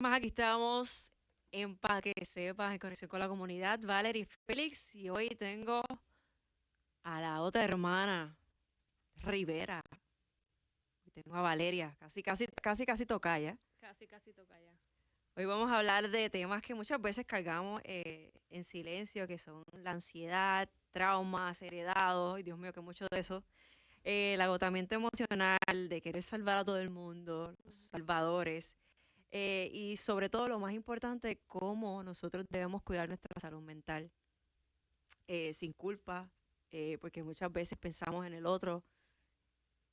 Más aquí estamos en Pa' que sepas, en conexión con la comunidad, Valerie Félix, y hoy tengo a la otra hermana, Rivera. Hoy tengo a Valeria, casi tocaya. Casi, casi toca ya. Hoy vamos a hablar de temas que muchas veces cargamos en silencio, que son la ansiedad, traumas heredados, y Dios mío, que mucho de eso. El agotamiento emocional, de querer salvar a todo el mundo, los salvadores. Y sobre todo, lo más importante, cómo nosotros debemos cuidar nuestra salud mental sin culpa, porque muchas veces pensamos en el otro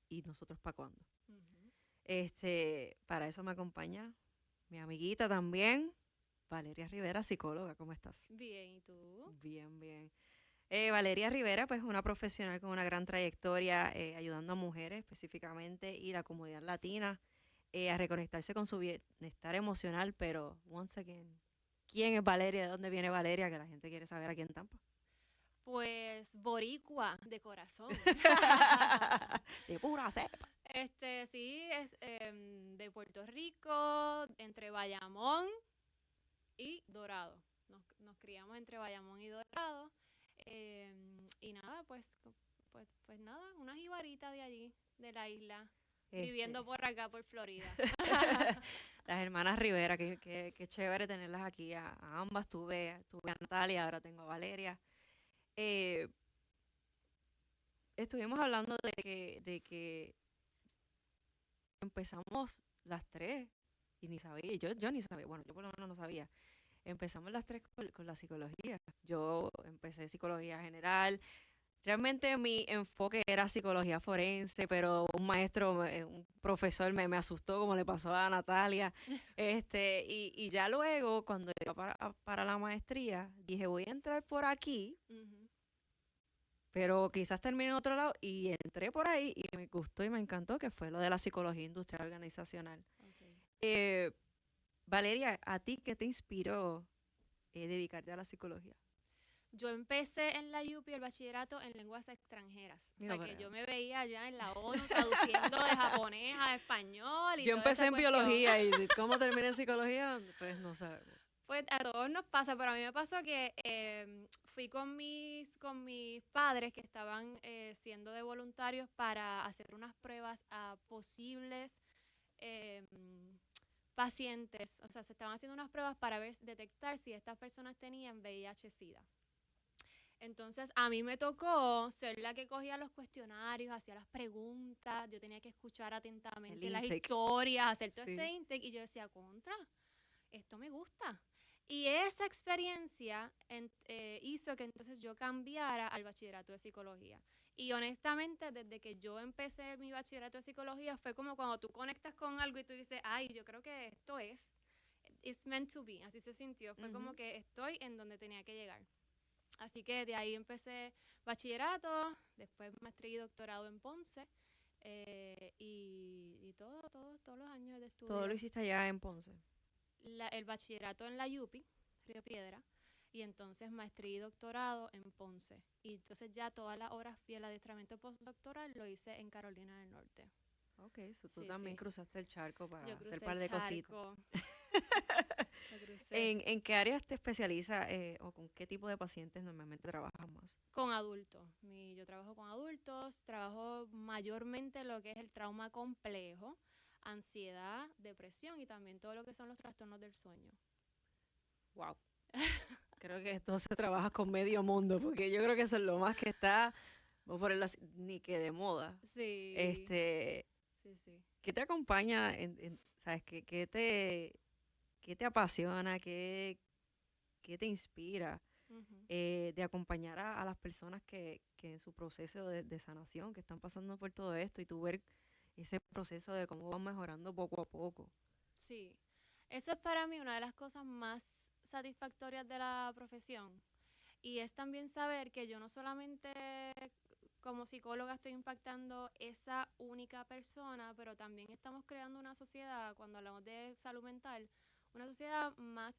y nosotros para cuándo. Ujú. Para eso me acompaña mi amiguita también, Valeria Rivera, psicóloga. ¿Cómo estás? Bien, ¿y tú? Bien, bien. Valeria Rivera, pues una profesional con una gran trayectoria ayudando a mujeres específicamente y la comunidad latina a reconectarse con su bienestar emocional, pero once again, ¿quién es Valeria? ¿De dónde viene Valeria? Que la gente quiere saber aquí en Tampa. Pues boricua de corazón. De pura cepa. Sí, es de Puerto Rico, entre Bayamón y Dorado. Nos criamos entre Bayamón y Dorado. Y nada, pues nada, una jibarita de allí, de la isla, Este, viviendo por acá, por Florida. las hermanas Rivera, que chévere tenerlas aquí a ambas. Tuve a Natalia, ahora tengo a Valeria. Eh, Estuvimos hablando de que empezamos las tres y ni sabía, yo ni sabía, bueno, yo por lo menos no sabía. Empezamos las tres con la psicología. Yo empecé psicología general. Realmente mi enfoque era psicología forense, pero un maestro, un profesor me asustó como le pasó a Natalia. Y ya luego, cuando iba para la maestría, dije, voy a entrar por aquí, Ujú. pero quizás termine en otro lado. Y entré por ahí y me gustó y me encantó, que fue lo de la psicología industrial organizacional. Okay. Eh, Valeria, ¿a ti qué te inspiró dedicarte a la psicología? Yo empecé en la UPI el bachillerato en lenguas extranjeras. O Mira sea, para que allá. yo me veía allá en la ONU traduciendo de japonés a español y Yo toda empecé esa en cuestión. biología y de cómo terminé en psicología, pues no sabemos. Pues a todos nos pasa, pero a mí me pasó que fui con mis padres que estaban siendo de voluntarios para hacer unas pruebas a posibles em, pacientes. O sea, se estaban haciendo unas pruebas para detectar si estas personas tenían VIH-Sida. Entonces, a mí me tocó ser la que cogía los cuestionarios, hacía las preguntas, yo tenía que escuchar El atentamente las intake. historias, hacer todo este Sí. intake, y yo decía, contra, esto me gusta. Y esa experiencia hizo que entonces yo cambiara al bachillerato de psicología. Y honestamente, desde que yo empecé mi bachillerato de psicología, fue como cuando tú conectas con algo y tú dices, ay, yo creo que esto es, it's meant to be, así se sintió. Fue como Ujú. que estoy en donde tenía que llegar. Así que de ahí empecé bachillerato, después maestría y doctorado en Ponce, y todos los años de Todo lo estudio. hiciste allá en Ponce. El bachillerato en la UPI, Río Piedra, y entonces maestría y doctorado en Ponce. Y entonces ya todas las horas y el adiestramiento postdoctoral lo hice en Carolina del Norte. Ok, so tú Sí, también sí. cruzaste el charco para Yo hacer crucé par el de cositas. charco, lo crucé. ¿En qué áreas te especializas o con qué tipo de pacientes normalmente trabajas más? Con adultos. Yo trabajo con adultos, trabajo mayormente lo que es el trauma complejo, ansiedad, depresión y también todo lo que son los trastornos del sueño. Wow. Creo que esto se trabaja con medio mundo, porque yo creo que eso es lo más que está, vamos a ponerlo así, ni que de moda. Sí, Este, sí, sí. ¿Qué te acompaña sabes, qué te apasiona, qué te inspira Ujú. de acompañar a las personas que en su proceso de sanación, que están pasando por todo esto y tú ver ese proceso de cómo van mejorando poco a poco? Sí. Eso es para mí una de las cosas más satisfactorias de la profesión. Y es también saber que yo no solamente como psicóloga estoy impactando esa única persona, pero también estamos creando una sociedad, cuando hablamos de salud mental, una sociedad más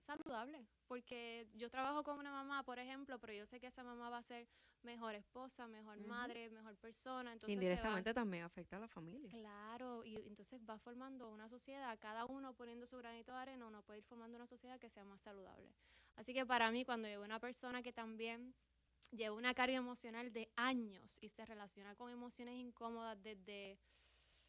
saludable, porque yo trabajo con una mamá, por ejemplo, pero yo sé que esa mamá va a ser mejor esposa, mejor madre, mejor persona, entonces Indirectamente también afecta a la familia. claro, y entonces va formando una sociedad, cada uno poniendo su granito de arena, uno puede ir formando una sociedad que sea más saludable. Así que para mí, cuando llega una persona que también lleva una carga emocional de años y se relaciona con emociones incómodas desde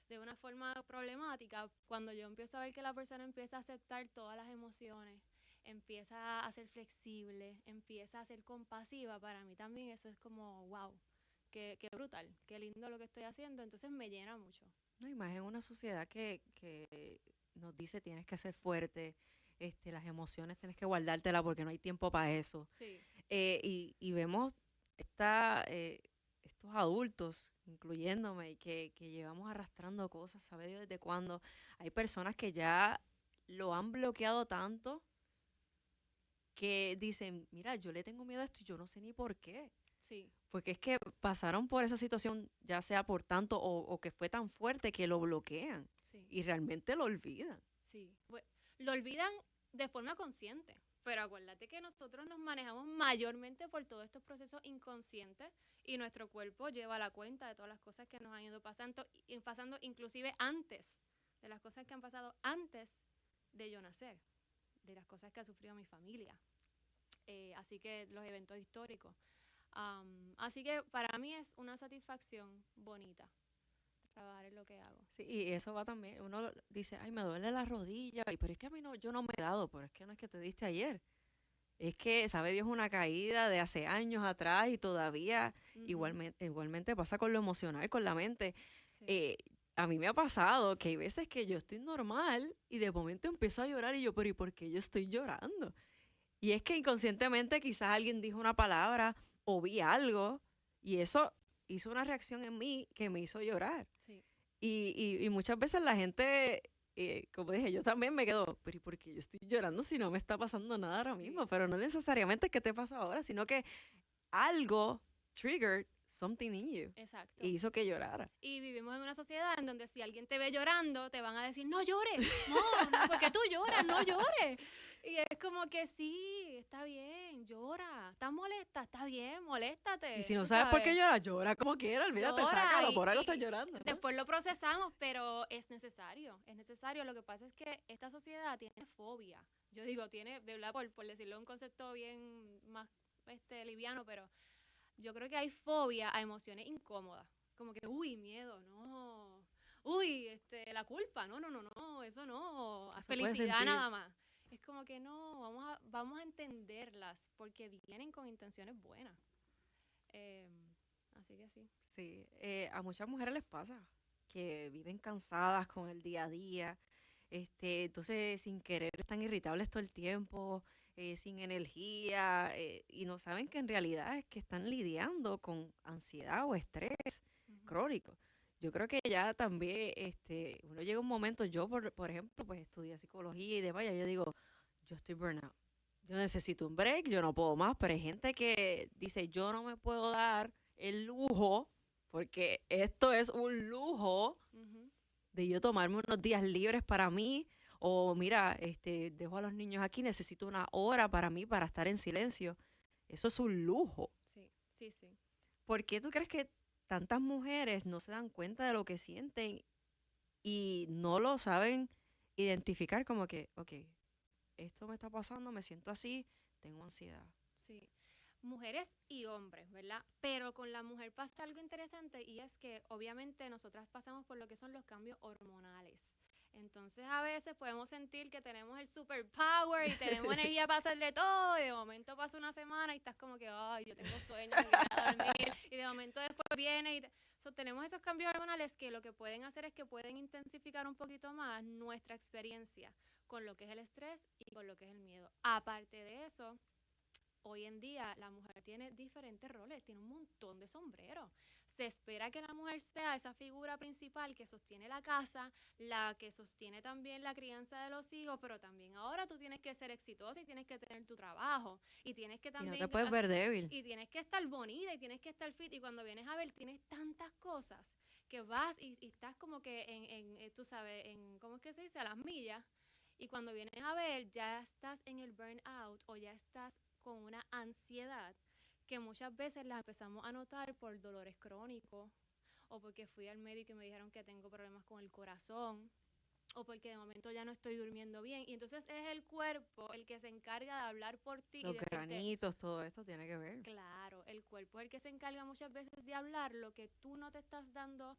de una forma problemática, cuando yo empiezo a ver que la persona empieza a aceptar todas las emociones, empieza a ser flexible, empieza a ser compasiva, para mí también eso es como, wow, qué brutal, qué lindo lo que estoy haciendo, entonces me llena mucho. No, y más en una sociedad que nos dice tienes que ser fuerte, las emociones tienes que guardártelas porque no hay tiempo para eso. Sí. Y vemos estos adultos, incluyéndome, y que llevamos arrastrando cosas, ¿sabe Dios desde cuándo? Hay personas que ya lo han bloqueado tanto que dicen, mira, yo le tengo miedo a esto y yo no sé ni por qué. Sí. Porque es que pasaron por esa situación, ya sea por tanto o que fue tan fuerte que lo bloquean Sí. y realmente lo olvidan. Sí. Lo olvidan de forma consciente, pero acuérdate que nosotros nos manejamos mayormente por todos estos procesos inconscientes y nuestro cuerpo lleva la cuenta de todas las cosas que nos han ido pasando inclusive antes, de las cosas que han pasado antes de yo nacer, de las cosas que ha sufrido mi familia. Así que los eventos históricos. Así que para mí es una satisfacción bonita trabajar en lo que hago. Sí, y eso va también, uno dice, ay, me duele la rodilla, pero es que a mí no, yo no me he dado, pero es que no es que te diste ayer. Es que, sabe Dios, una caída de hace años atrás y todavía igualmente pasa con lo emocional, con la mente. Sí. A mí me ha pasado que hay veces que yo estoy normal y de momento empiezo a llorar y yo, pero ¿y por qué yo estoy llorando? Y es que inconscientemente quizás alguien dijo una palabra o vi algo y eso hizo una reacción en mí que me hizo llorar. Sí. Y muchas veces la gente, como dije, yo también me quedo, pero ¿y por qué yo estoy llorando si no me está pasando nada ahora mismo? Sí. Pero no necesariamente es que te pasa ahora, sino que algo triggered something in you Exacto. y hizo que llorara. Y vivimos en una sociedad en donde si alguien te ve llorando, te van a decir, no llores, no, porque tú lloras, no llores. Y es como que sí, está bien, llora, estás molesta, está bien, moléstate. Y si no tú sabes por qué sabes. llora, llora como quiera, olvídate, Llora sácalo, y- por algo y- estás llorando, ¿no? Después lo procesamos, pero es necesario, es necesario. Lo que pasa es que esta sociedad tiene fobia. Yo digo, tiene, de verdad, por decirlo un concepto bien más liviano, pero yo creo que hay fobia a emociones incómodas. Como que, uy, miedo, no. Uy, la culpa, no, eso no. No se puede Felicidad sentir. nada más. Es como que no, vamos a entenderlas porque vienen con intenciones buenas. Así que sí. Sí, a muchas mujeres les pasa que viven cansadas con el día a día, entonces sin querer están irritables todo el tiempo, sin energía, y no saben que en realidad es que están lidiando con ansiedad o estrés crónico. Yo creo que ya también, uno llega a un momento, yo por ejemplo, pues estudié psicología y demás, y yo digo, yo estoy burnout, yo necesito un break, yo no puedo más, pero hay gente que dice, yo no me puedo dar el lujo, porque esto es un lujo Ujú. de yo tomarme unos días libres para mí, o mira, dejo a los niños aquí, necesito una hora para mí para estar en silencio. Eso es un lujo. Sí, sí, sí. ¿Por qué tú crees que tantas mujeres no se dan cuenta de lo que sienten y no lo saben identificar como que, ok, esto me está pasando, me siento así, tengo ansiedad? Sí, mujeres y hombres, ¿verdad? Pero con la mujer pasa algo interesante y es que obviamente nosotras pasamos por lo que son los cambios hormonales. Entonces a veces podemos sentir que tenemos el superpower y tenemos energía para hacerle todo y de momento pasa una semana y estás como que, ay, yo tengo sueño, me quiero dormir y de momento después viene y tenemos esos cambios hormonales que lo que pueden hacer es que pueden intensificar un poquito más nuestra experiencia con lo que es el estrés y con lo que es el miedo. Aparte de eso, hoy en día la mujer tiene diferentes roles, tiene un montón de sombreros. Se espera que la mujer sea esa figura principal que sostiene la casa, la que sostiene también la crianza de los hijos, pero también ahora tú tienes que ser exitosa y tienes que tener tu trabajo y tienes que Y no también te puedes ver débil. y tienes que estar bonita y tienes que estar fit y cuando vienes a ver tienes tantas cosas que vas y estás como que tú sabes, ¿cómo es que se dice? A las millas Y cuando vienes a ver, ya estás en el burnout o ya estás con una ansiedad que muchas veces la empezamos a notar por dolores crónicos o porque fui al médico y me dijeron que tengo problemas con el corazón o porque de momento ya no estoy durmiendo bien. Y entonces es el cuerpo el que se encarga de hablar por ti y Los decirte, granitos, todo esto tiene que ver. claro, el cuerpo es el que se encarga muchas veces de hablar lo que tú no te estás dando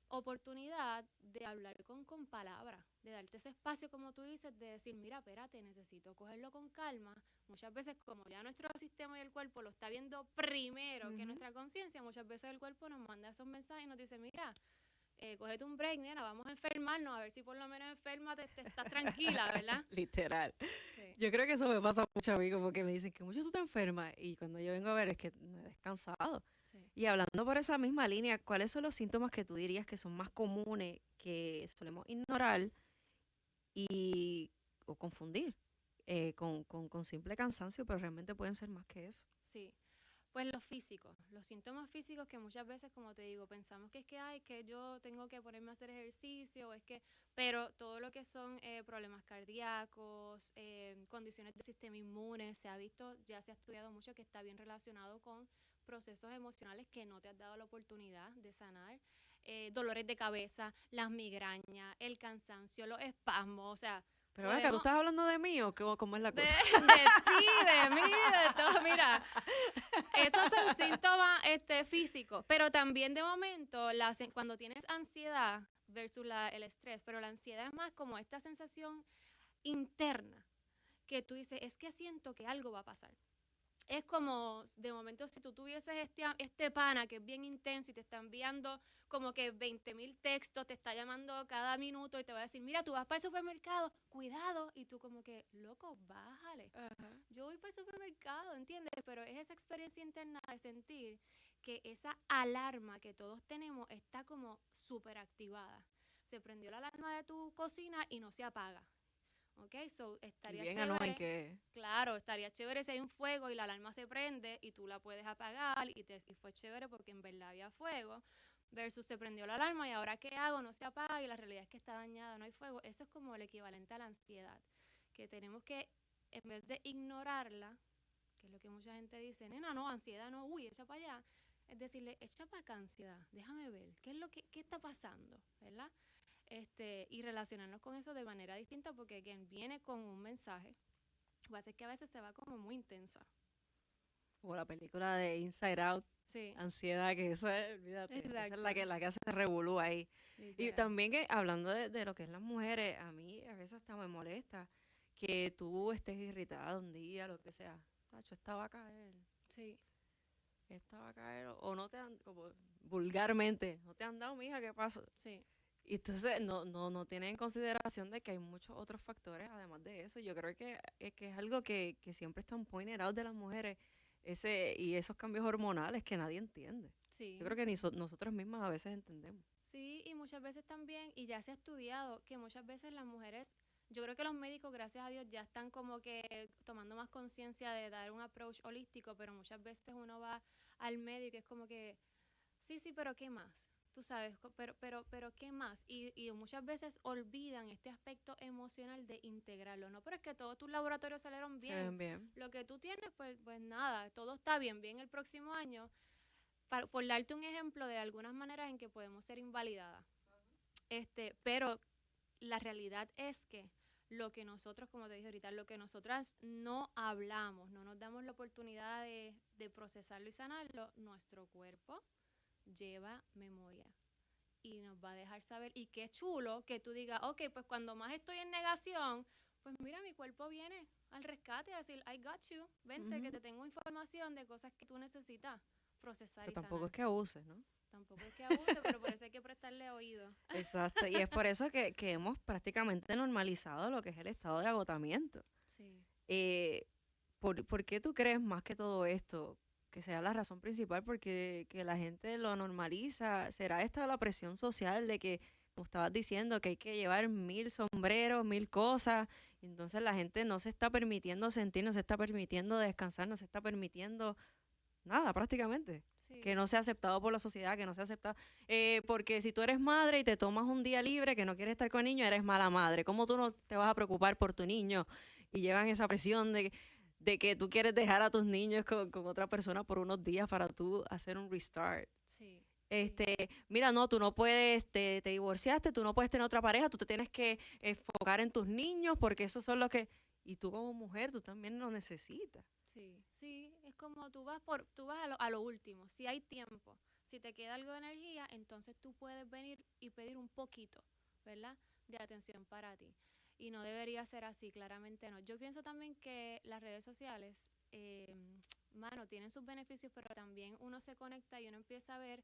oportunidad de hablar con palabras, de darte ese espacio, como tú dices, de decir, mira, espérate, necesito cogerlo con calma. Muchas veces, como ya nuestro sistema y el cuerpo lo está viendo primero que nuestra conciencia, muchas veces el cuerpo nos manda esos mensajes y nos dice, mira, cógete un break, nena, vamos a enfermarnos, a ver si por lo menos enferma te estás tranquila, ¿verdad? Literal. Sí. Yo creo que eso me pasa mucho a mí, como que me dicen que mucho tú te enfermas y cuando yo vengo a ver es que no he descansado. Sí. Y hablando por esa misma línea, ¿cuáles son los síntomas que tú dirías que son más comunes que solemos ignorar y o confundir con simple cansancio, pero realmente pueden ser más que eso? Sí, pues los físicos, los síntomas físicos que muchas veces, como te digo, pensamos que es que, ay, que yo tengo que ponerme a hacer ejercicio, o es que, pero todo lo que son problemas cardíacos, condiciones del sistema inmune, se ha visto, ya se ha estudiado mucho que está bien relacionado con procesos emocionales que no te has dado la oportunidad de sanar, dolores de cabeza, las migrañas, el cansancio, los espasmos, o sea, Pero acá, ¿tú estás hablando de mí o cómo es la de cosa? ti, de mí, de todo, mira, esos son síntomas físicos, pero también de momento, cuando tienes ansiedad versus el estrés, pero la ansiedad es más como esta sensación interna que tú dices, es que siento que algo va a pasar. Es como, de momento, si tú tuvieses este pana que es bien intenso y te está enviando como que 20,000 textos, te está llamando cada minuto y te va a decir, mira, tú vas para el supermercado, cuidado, y tú como que, loco, bájale. Ajá. Yo voy para el supermercado, ¿entiendes? Pero es esa experiencia interna de sentir que esa alarma que todos tenemos está como súper activada. Se prendió la alarma de tu cocina y no se apaga. ¿Ok? So, Y estaría bien chévere. en que Claro, estaría chévere si hay un fuego y la alarma se prende y tú la puedes apagar y fue chévere porque en verdad había fuego. Versus se prendió la alarma y ahora ¿qué hago? No se apaga y la realidad es que está dañada, no hay fuego. Eso es como el equivalente a la ansiedad. Que tenemos que, en vez de ignorarla, que es lo que mucha gente dice, nena, no, ansiedad no, uy, echa para allá. Es decirle, echa para acá ansiedad, déjame ver, qué está pasando, ¿verdad? Y relacionarnos con eso de manera distinta porque quien viene con un mensaje, lo que pasa es que a veces se va como muy intensa. como la película de Inside Out, Sí, ansiedad, que eso es, olvídate, esa es exacto. la que hace revolú ahí. Y Literal. también que hablando de lo que es las mujeres, a mí a veces hasta me molesta que tú estés irritada un día, lo que sea. Tacho, esta va a caer, Sí, esta va a caer, o no te han, como vulgarmente, no te han dado, mija, ¿qué pasa? sí, Y entonces no tienen en consideración de que hay muchos otros factores además de eso. Yo creo que es algo que siempre están pointed out de las mujeres, y esos cambios hormonales que nadie entiende. sí. Yo creo que sí. ni nosotros mismas a veces entendemos. Sí, y muchas veces también, y ya se ha estudiado, que muchas veces las mujeres, yo creo que los médicos, gracias a Dios, ya están como que tomando más conciencia de dar un approach holístico, pero muchas veces uno va al médico y es como que, sí, pero ¿qué más? Tú sabes, pero ¿qué más? Y muchas veces olvidan este aspecto emocional de integrarlo, ¿no? Pero es que todos tus laboratorios salieron Se ven bien. bien. Lo que tú tienes, pues nada, todo está bien el próximo año. Por darte un ejemplo de algunas maneras en que podemos ser invalidadas. Pero la realidad es que lo que nosotros, como te dije ahorita, lo que nosotras no hablamos, no nos damos la oportunidad de procesarlo y sanarlo, nuestro cuerpo lleva memoria y nos va a dejar saber. Y qué chulo que tú digas, ok, pues cuando más estoy en negación, pues mira, mi cuerpo viene al rescate a decir, I got you, vente, que te tengo información de cosas que tú necesitas procesar Pero y tampoco sanar. es que abuses, ¿no? Tampoco es que abuse, pero por eso hay que prestarle oído. Exacto. Y es por eso que hemos prácticamente normalizado lo que es el estado de agotamiento. Sí. ¿Por qué tú crees más que todo esto? Que sea la razón principal, porque que la gente lo normaliza. ¿Será esta la presión social de que, como estabas diciendo, que hay que llevar 1000 sombreros, 1000 cosas? Y entonces la gente no se está permitiendo sentir, no se está permitiendo descansar, no se está permitiendo nada prácticamente. que no sea aceptado por la sociedad, que no sea aceptado. Porque si tú eres madre y te tomas un día libre que no quieres estar con el niño, eres mala madre. ¿Cómo tú no te vas a preocupar por tu niño? Y llevan esa presión de que tú quieres dejar a tus niños con otra persona por unos días para tú hacer un restart. Sí. Mira, no, tú no puedes, te divorciaste, tú no puedes tener otra pareja, tú te tienes que enfocar en tus niños porque esos son los que... Y tú como mujer, tú también lo necesitas. Sí, es como tú vas a lo último. Si hay tiempo, si te queda algo de energía, entonces tú puedes venir y pedir un poquito, ¿verdad? De atención para ti. Y no debería ser así, claramente no. Yo pienso también que las redes sociales, mano, tienen sus beneficios, pero también uno se conecta y uno empieza a ver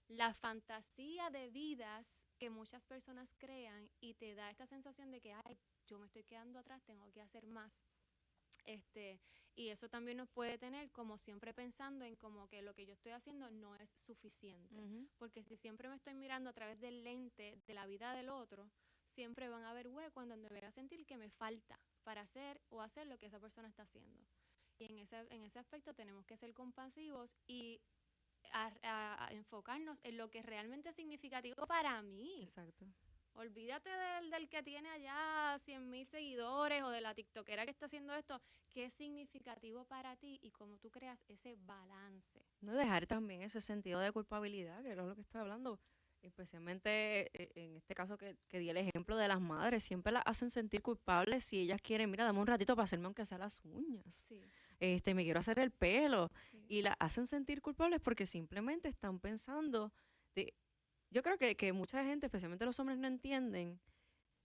la fantasía de vidas que muchas personas crean y te da esta sensación de que, ay, yo me estoy quedando atrás, tengo que hacer más. Y eso también nos puede tener como siempre pensando en como que lo que yo estoy haciendo no es suficiente. Porque si siempre me estoy mirando a través del lente de la vida del otro, siempre van a haber huecos en donde voy a sentir que me falta para hacer o hacer lo que esa persona está haciendo. Y en ese aspecto tenemos que ser compasivos y a enfocarnos en lo que realmente es significativo para mí. Exacto. Olvídate del que tiene allá 100,000 seguidores o de la tiktokera que está haciendo esto. ¿Qué es significativo para ti y cómo tú creas ese balance? No dejar también ese sentido de culpabilidad, que era lo que estoy hablando. Especialmente en este caso que di el ejemplo de las madres, siempre las hacen sentir culpables si ellas quieren, mira, dame un ratito para hacerme aunque sea las uñas. Sí. Me quiero hacer el pelo. Sí. Y las hacen sentir culpables porque simplemente están pensando de... Yo creo que mucha gente, especialmente los hombres, no entienden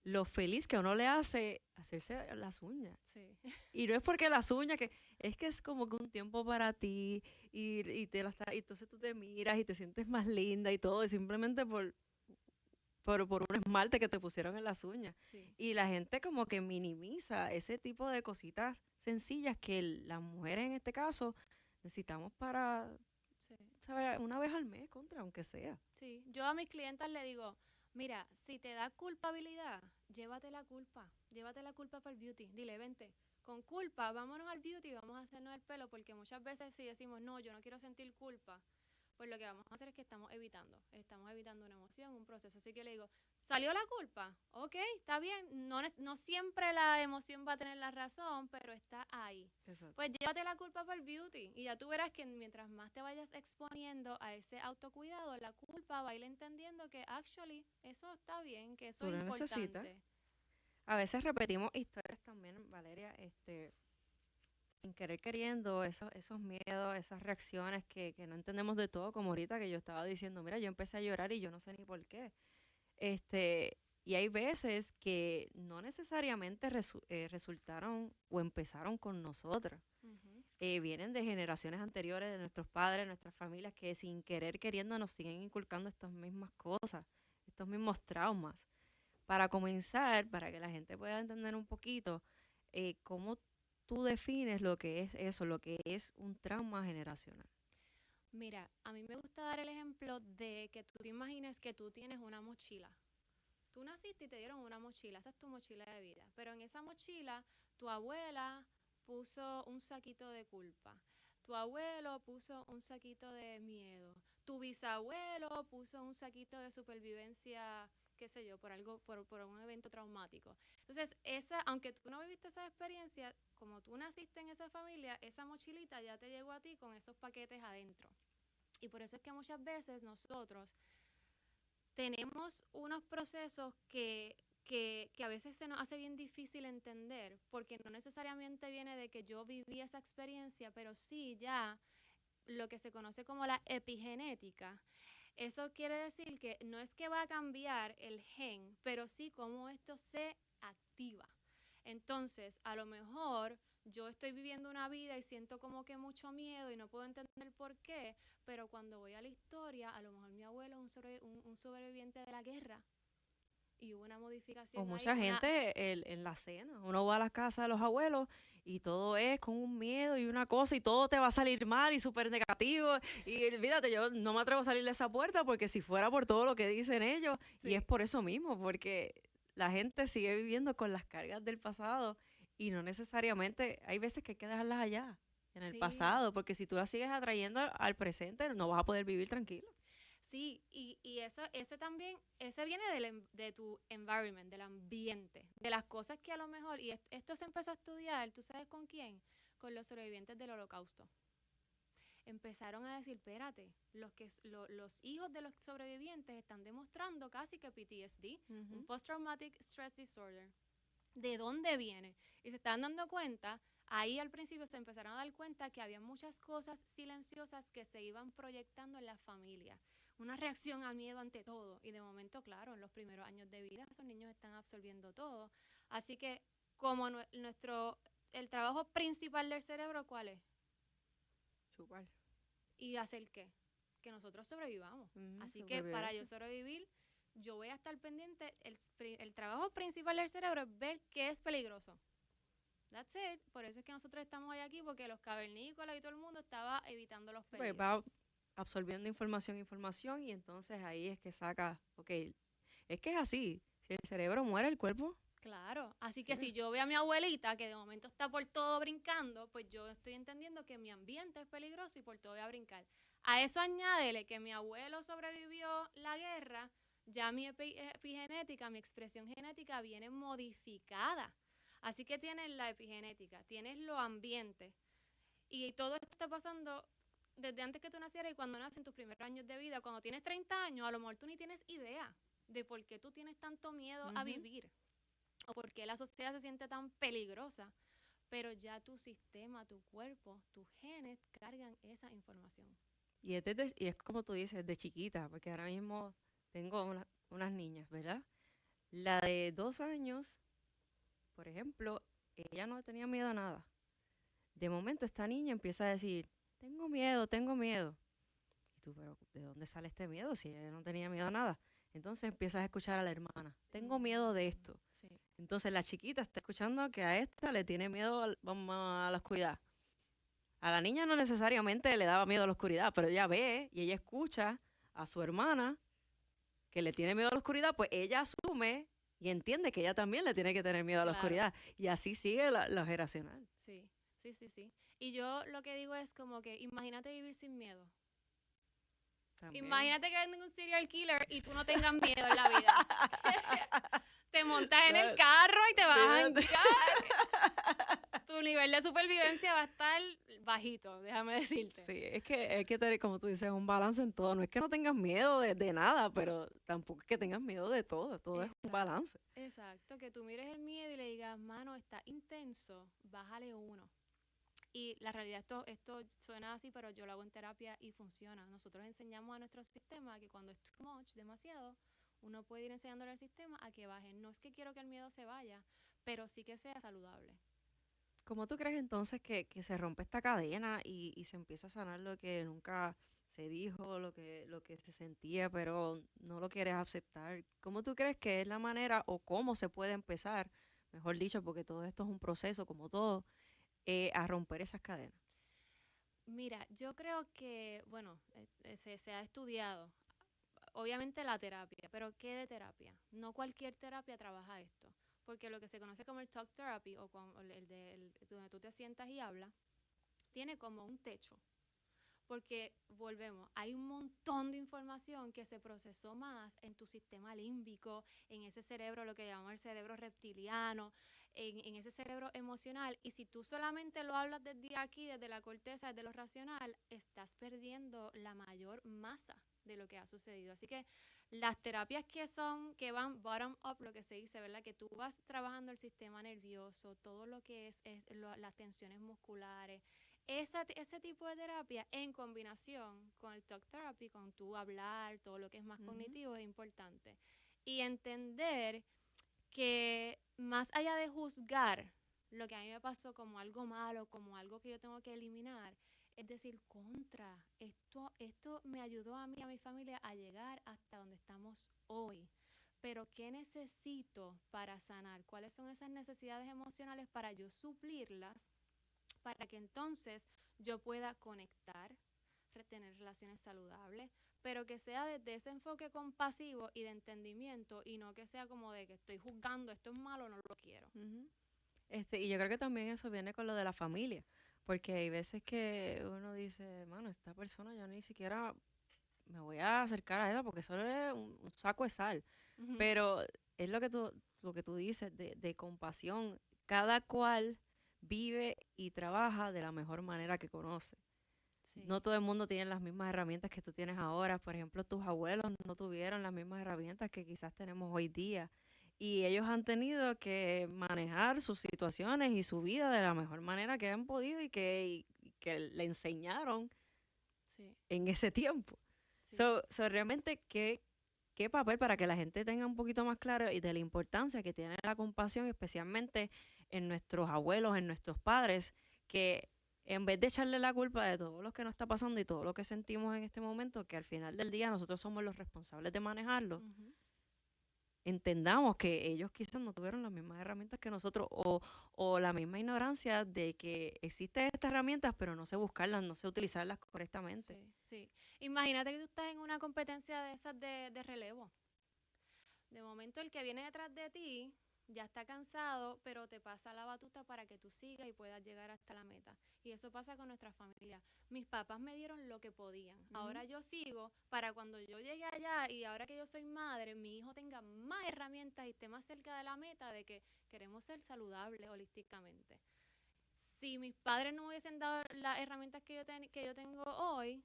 lo feliz que a uno le hace hacerse las uñas. Sí. Y no es porque las uñas, es que es como que un tiempo para ti y y entonces tú te miras y te sientes más linda y todo, y simplemente por un esmalte que te pusieron en las uñas. Sí. Y la gente como que minimiza ese tipo de cositas sencillas que las mujeres en este caso necesitamos para, Sí. ¿sabes? Una vez al mes, aunque sea. Sí, yo a mis clientas le digo, mira, si te da culpabilidad, llévate la culpa para el beauty, dile, vente, con culpa, vámonos al beauty, vamos a hacernos el pelo, porque muchas veces si decimos, no, yo no quiero sentir culpa, pues lo que vamos a hacer es que estamos evitando una emoción, un proceso. Así que le digo, ¿salió la culpa? Ok, está bien, no siempre la emoción va a tener la razón, pero está ahí. Exacto. Pues llévate la culpa por el beauty y ya tú verás que mientras más te vayas exponiendo a ese autocuidado, la culpa va a ir entendiendo que actually eso está bien, que eso Tú es lo importante. necesitas. A veces repetimos historias también, Valeria, sin querer queriendo, esos miedos, esas reacciones que no entendemos de todo, como ahorita que yo estaba diciendo, mira, yo empecé a llorar y yo no sé ni por qué. Y hay veces que no necesariamente resultaron o empezaron con nosotras. Uh-huh. Vienen de generaciones anteriores, de nuestros padres, nuestras familias, que sin querer queriendo nos siguen inculcando estas mismas cosas, estos mismos traumas. Para comenzar, para que la gente pueda entender un poquito, cómo tú defines lo que es eso, lo que es un trauma generacional. Mira, a mí me gusta dar el ejemplo de que tú te imagines que tú tienes una mochila. Tú naciste y te dieron una mochila, esa es tu mochila de vida. Pero en esa mochila, tu abuela puso un saquito de culpa. Tu abuelo puso un saquito de miedo. Tu bisabuelo puso un saquito de supervivencia, qué sé yo, por un evento traumático. Entonces, aunque tú no viviste esa experiencia, como tú naciste en esa familia, esa mochilita ya te llegó a ti con esos paquetes adentro. Y por eso es que muchas veces nosotros tenemos unos procesos que a veces se nos hace bien difícil entender, porque no necesariamente viene de que yo viví esa experiencia, pero sí ya lo que se conoce como la epigenética. Eso quiere decir que no es que va a cambiar el gen, pero sí cómo esto se activa. Entonces, a lo mejor yo estoy viviendo una vida y siento como que mucho miedo y no puedo entender por qué, pero cuando voy a la historia, a lo mejor mi abuelo es un sobreviviente de la guerra y hubo una modificación. O mucha gente en la cena, uno va a la casa de los abuelos y todo es con un miedo y una cosa y todo te va a salir mal y súper negativo. Y fíjate, yo no me atrevo a salir de esa puerta porque si fuera por todo lo que dicen ellos, sí. Y es por eso mismo, porque la gente sigue viviendo con las cargas del pasado y no necesariamente, hay veces que hay que dejarlas allá. en el Sí. pasado, porque si tú la sigues atrayendo al presente, no vas a poder vivir tranquilo. Sí, y eso, ese viene de tu environment, del ambiente, de las cosas que a lo mejor, y esto se empezó a estudiar, ¿tú sabes con quién? Con los sobrevivientes del Holocausto. Empezaron a decir, espérate, los hijos de los sobrevivientes están demostrando casi que PTSD, un Post-Traumatic Stress Disorder. ¿De dónde viene? Y se estaban dando cuenta, ahí al principio se empezaron a dar cuenta que había muchas cosas silenciosas que se iban proyectando en la familia. Una reacción al miedo ante todo. Y de momento, claro, en los primeros años de vida, esos niños están absorbiendo todo. Así que, como el trabajo principal del cerebro, ¿cuál es? Chupar. ¿Y hacer qué? Que nosotros sobrevivamos. Así que para yo Supervivencia. sobrevivir, yo voy a estar pendiente. El trabajo principal del cerebro es ver qué es peligroso. That's it. Por eso es que nosotros estamos hoy aquí, porque los cavernícolas y todo el mundo estaba evitando los Pues peligros. va absorbiendo información y entonces ahí es que saca, ok, es que es así, si el cerebro muere, el cuerpo Claro. Así que sigue. si yo veo a mi abuelita que de momento está por todo brincando, pues yo estoy entendiendo que mi ambiente es peligroso y por todo voy a brincar. A eso añádele que mi abuelo sobrevivió la guerra, ya mi epigenética, mi expresión genética viene modificada. Así que tienes la epigenética, tienes los ambientes. Y todo esto está pasando desde antes que tú nacieras y cuando naces en tus primeros años de vida. Cuando tienes 30 años, a lo mejor tú ni tienes idea de por qué tú tienes tanto miedo a vivir o por qué la sociedad se siente tan peligrosa. Pero ya tu sistema, tu cuerpo, tus genes cargan esa información. Y es como tú dices, de chiquita, porque ahora mismo tengo unas niñas, ¿verdad? La de 2 años, por ejemplo, ella no tenía miedo a nada. De momento esta niña empieza a decir, tengo miedo, tengo miedo. Y tú, pero ¿de dónde sale este miedo si ella no tenía miedo a nada? Entonces empiezas a escuchar a la hermana, tengo miedo de esto. Sí. Entonces la chiquita está escuchando que a esta le tiene miedo vamos, a la oscuridad. A la niña no necesariamente le daba miedo a la oscuridad, pero ella ve y ella escucha a su hermana que le tiene miedo a la oscuridad, pues ella asume y entiende que ella también le tiene que tener miedo a la Claro. oscuridad. Y así sigue la generacional. Sí, sí, sí, sí. Y yo lo que digo es como que imagínate vivir sin miedo. También. Imagínate que venga un serial killer y tú no tengas miedo en la vida. Te montas en el carro y te vas a janguear. Tu nivel de supervivencia va a estar bajito, déjame decirte. Sí, es que hay que tener, como tú dices, un balance en todo. No es que no tengas miedo de nada, pero tampoco es que tengas miedo de todo. Todo es un balance. Exacto, que tú mires el miedo y le digas, mano, está intenso, bájale 1. Y la realidad, esto suena así, pero yo lo hago en terapia y funciona. Nosotros enseñamos a nuestro sistema que cuando es too much, demasiado, uno puede ir enseñándole al sistema a que baje. No es que quiero que el miedo se vaya, pero sí que sea saludable. ¿Cómo tú crees entonces que se rompe esta cadena y se empieza a sanar lo que nunca se dijo, lo que se sentía, pero no lo quieres aceptar? ¿Cómo tú crees que es la manera o cómo se puede empezar, mejor dicho, porque todo esto es un proceso como todo, a romper esas cadenas? Mira, yo creo que, bueno, se ha estudiado, obviamente la terapia, pero ¿qué de terapia? No cualquier terapia trabaja esto, porque lo que se conoce como el talk therapy o donde tú te sientas y hablas, tiene como un techo. Porque volvemos, hay un montón de información que se procesó más en tu sistema límbico, en ese cerebro, lo que llamamos el cerebro reptiliano, en ese cerebro emocional. Y si tú solamente lo hablas desde aquí, desde la corteza, desde lo racional, estás perdiendo la mayor masa de lo que ha sucedido. Así que las terapias que van bottom up, lo que se dice, ¿verdad? Que tú vas trabajando el sistema nervioso, todo lo que las tensiones musculares, ese tipo de terapia en combinación con el talk therapy, con tú hablar, todo lo que es más cognitivo es importante. Y entender que más allá de juzgar lo que a mí me pasó como algo malo, como algo que yo tengo que eliminar, es decir, esto me ayudó a mí, a mi familia, a llegar hasta donde estamos hoy. Pero ¿qué necesito para sanar? ¿Cuáles son esas necesidades emocionales para yo suplirlas? Para que entonces yo pueda conectar, tener relaciones saludables, pero que sea desde ese enfoque compasivo y de entendimiento y no que sea como de que estoy juzgando, esto es malo, no lo quiero. Y yo creo que también eso viene con lo de la familia, Porque hay veces que uno dice, mano, esta persona yo ni siquiera me voy a acercar a ella porque solo es un saco de sal. Ujú. Pero es lo que tú dices de compasión. Cada cual vive y trabaja de la mejor manera que conoce. No Sí. todo el mundo tiene las mismas herramientas que tú tienes ahora. Por ejemplo, tus abuelos no tuvieron las mismas herramientas que quizás tenemos hoy día. Y ellos han tenido que manejar sus situaciones y su vida de la mejor manera que han podido y que le enseñaron Sí, en ese tiempo. sí. Realmente, ¿qué papel para que la gente tenga un poquito más claro y de la importancia que tiene la compasión, especialmente en nuestros abuelos, en nuestros padres, que en vez de echarle la culpa de todo lo que nos está pasando y todo lo que sentimos en este momento, que al final del día nosotros somos los responsables de manejarlo, Ujú. entendamos que ellos quizás no tuvieron las mismas herramientas que nosotros o la misma ignorancia de que existen estas herramientas, pero no sé buscarlas, no sé utilizarlas correctamente. Sí, sí. Imagínate que tú estás en una competencia de esas de relevo. De momento el que viene detrás de ti ya está cansado, pero te pasa la batuta para que tú sigas y puedas llegar hasta la meta. Y eso pasa con nuestra familia. Mis papás me dieron lo que podían. Ujú. Ahora yo sigo para cuando yo llegue allá y ahora que yo soy madre, mi hijo tenga más herramientas y esté más cerca de la meta de que queremos ser saludables holísticamente. Si mis padres no me hubiesen dado las herramientas que yo tengo hoy,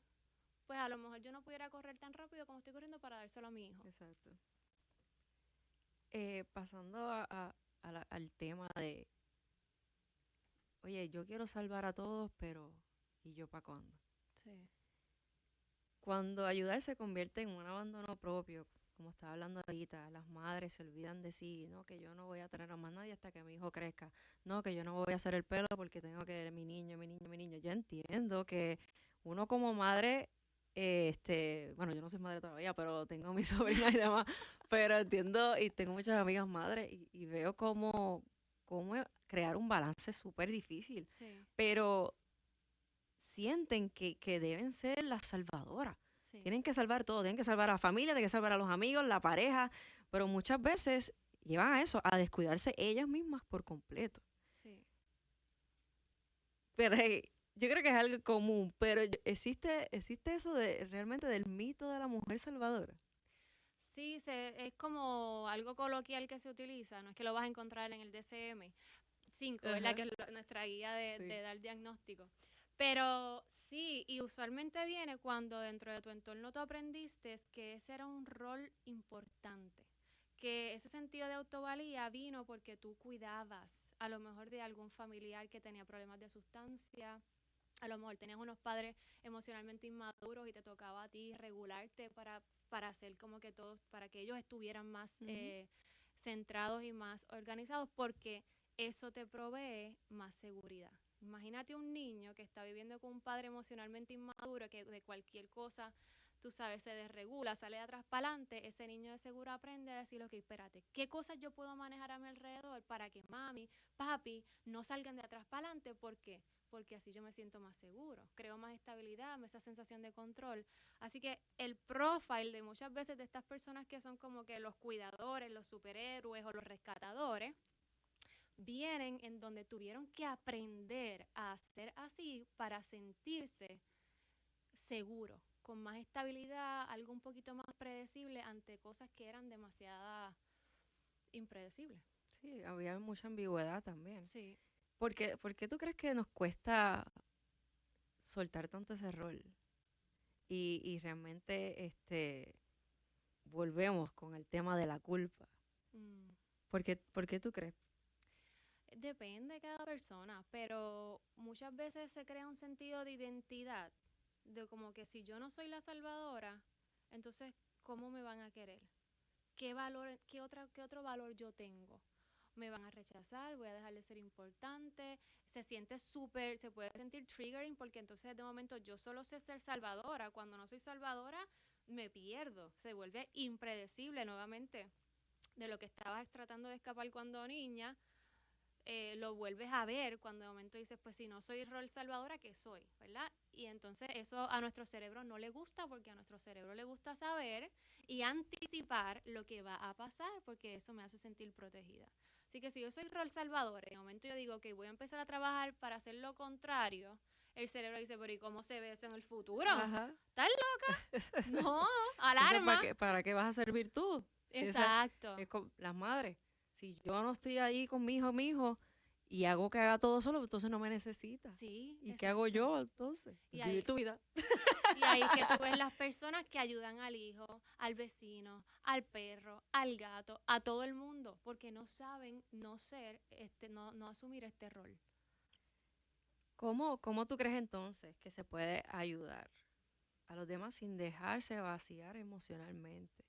pues a lo mejor yo no pudiera correr tan rápido como estoy corriendo para dárselo a mi hijo. Exacto. Pasando al tema de, oye, yo quiero salvar a todos, pero ¿y yo para cuándo? Sí. Cuando ayudar se convierte en un abandono propio, como estaba hablando ahorita, las madres se olvidan de sí, no, que yo no voy a tener a más nadie hasta que mi hijo crezca, no, que yo no voy a hacer el pelo porque tengo que mi niño, mi niño, mi niño. Yo entiendo que uno como madre, bueno, yo no soy madre todavía, pero tengo mis sobrinas y demás, pero entiendo y tengo muchas amigas madres y veo cómo crear un balance es súper difícil, Sí, pero sienten que deben ser las salvadoras. sí, Tienen que salvar todo, tienen que salvar a la familia, tienen que salvar a los amigos, la pareja, pero muchas veces llevan a eso, a descuidarse ellas mismas por completo. sí. Pero yo creo que es algo común, pero existe eso de realmente del mito de la mujer salvadora. Sí, es como algo coloquial que se utiliza, no es que lo vas a encontrar en el DCM-5, ¿verdad? Ajá, Que es nuestra guía sí. de dar diagnóstico. Pero sí, y usualmente viene cuando dentro de tu entorno tú aprendiste que ese era un rol importante, que ese sentido de autovalía vino porque tú cuidabas a lo mejor de algún familiar que tenía problemas de sustancia, a lo mejor tenías unos padres emocionalmente inmaduros y te tocaba a ti regularte para hacer como que todos, para que ellos estuvieran más Ujú. centrados y más organizados, porque eso te provee más seguridad. Imagínate un niño que está viviendo con un padre emocionalmente inmaduro, que de cualquier cosa, tú sabes, se desregula, sale de atrás para adelante, ese niño de seguro aprende a decir, ok, espérate, ¿qué cosas yo puedo manejar a mi alrededor para que mami, papi no salgan de atrás para adelante? ¿Por qué? Porque así yo me siento más seguro, creo más estabilidad, esa sensación de control. Así que el profile de muchas veces de estas personas que son como que los cuidadores, los superhéroes o los rescatadores, vienen en donde tuvieron que aprender a ser así para sentirse seguro, con más estabilidad, algo un poquito más predecible ante cosas que eran demasiado impredecibles. Sí, había mucha ambigüedad también. Sí. ¿Por qué tú crees que nos cuesta soltar tanto ese rol? Y realmente volvemos con el tema de la culpa. Mm. ¿Por qué tú crees? Depende de cada persona, pero muchas veces se crea un sentido de identidad, de como que si yo no soy la salvadora, entonces, ¿cómo me van a querer? ¿Qué valor, qué otro valor yo tengo? Me van a rechazar, voy a dejar de ser importante, se siente súper, se puede sentir triggering porque entonces de momento yo solo sé ser salvadora, cuando no soy salvadora me pierdo, se vuelve impredecible nuevamente de lo que estabas tratando de escapar cuando niña, lo vuelves a ver cuando de momento dices, pues si no soy rol salvadora, ¿qué soy? ¿Verdad? Y entonces eso a nuestro cerebro no le gusta porque a nuestro cerebro le gusta saber y anticipar lo que va a pasar porque eso me hace sentir protegida. Así que si yo soy rol salvador, en el momento yo digo, ok, voy a empezar a trabajar para hacer lo contrario, el cerebro dice, pero ¿y cómo se ve eso en el futuro? Ajá. ¿Estás loca? No, Entonces, alarma. ¿para qué vas a servir tú? Si Exacto. es con las madres. Si yo no estoy ahí con mi hijo, y hago que haga todo solo, entonces no me necesita. Sí, ¿Y qué hago exacto. yo entonces? Y Vivir ahí, tu vida. y ahí es que tú ves las personas que ayudan al hijo, al vecino, al perro, al gato, a todo el mundo, porque no saben no ser, no asumir este rol. ¿Cómo tú crees entonces que se puede ayudar a los demás sin dejarse vaciar emocionalmente?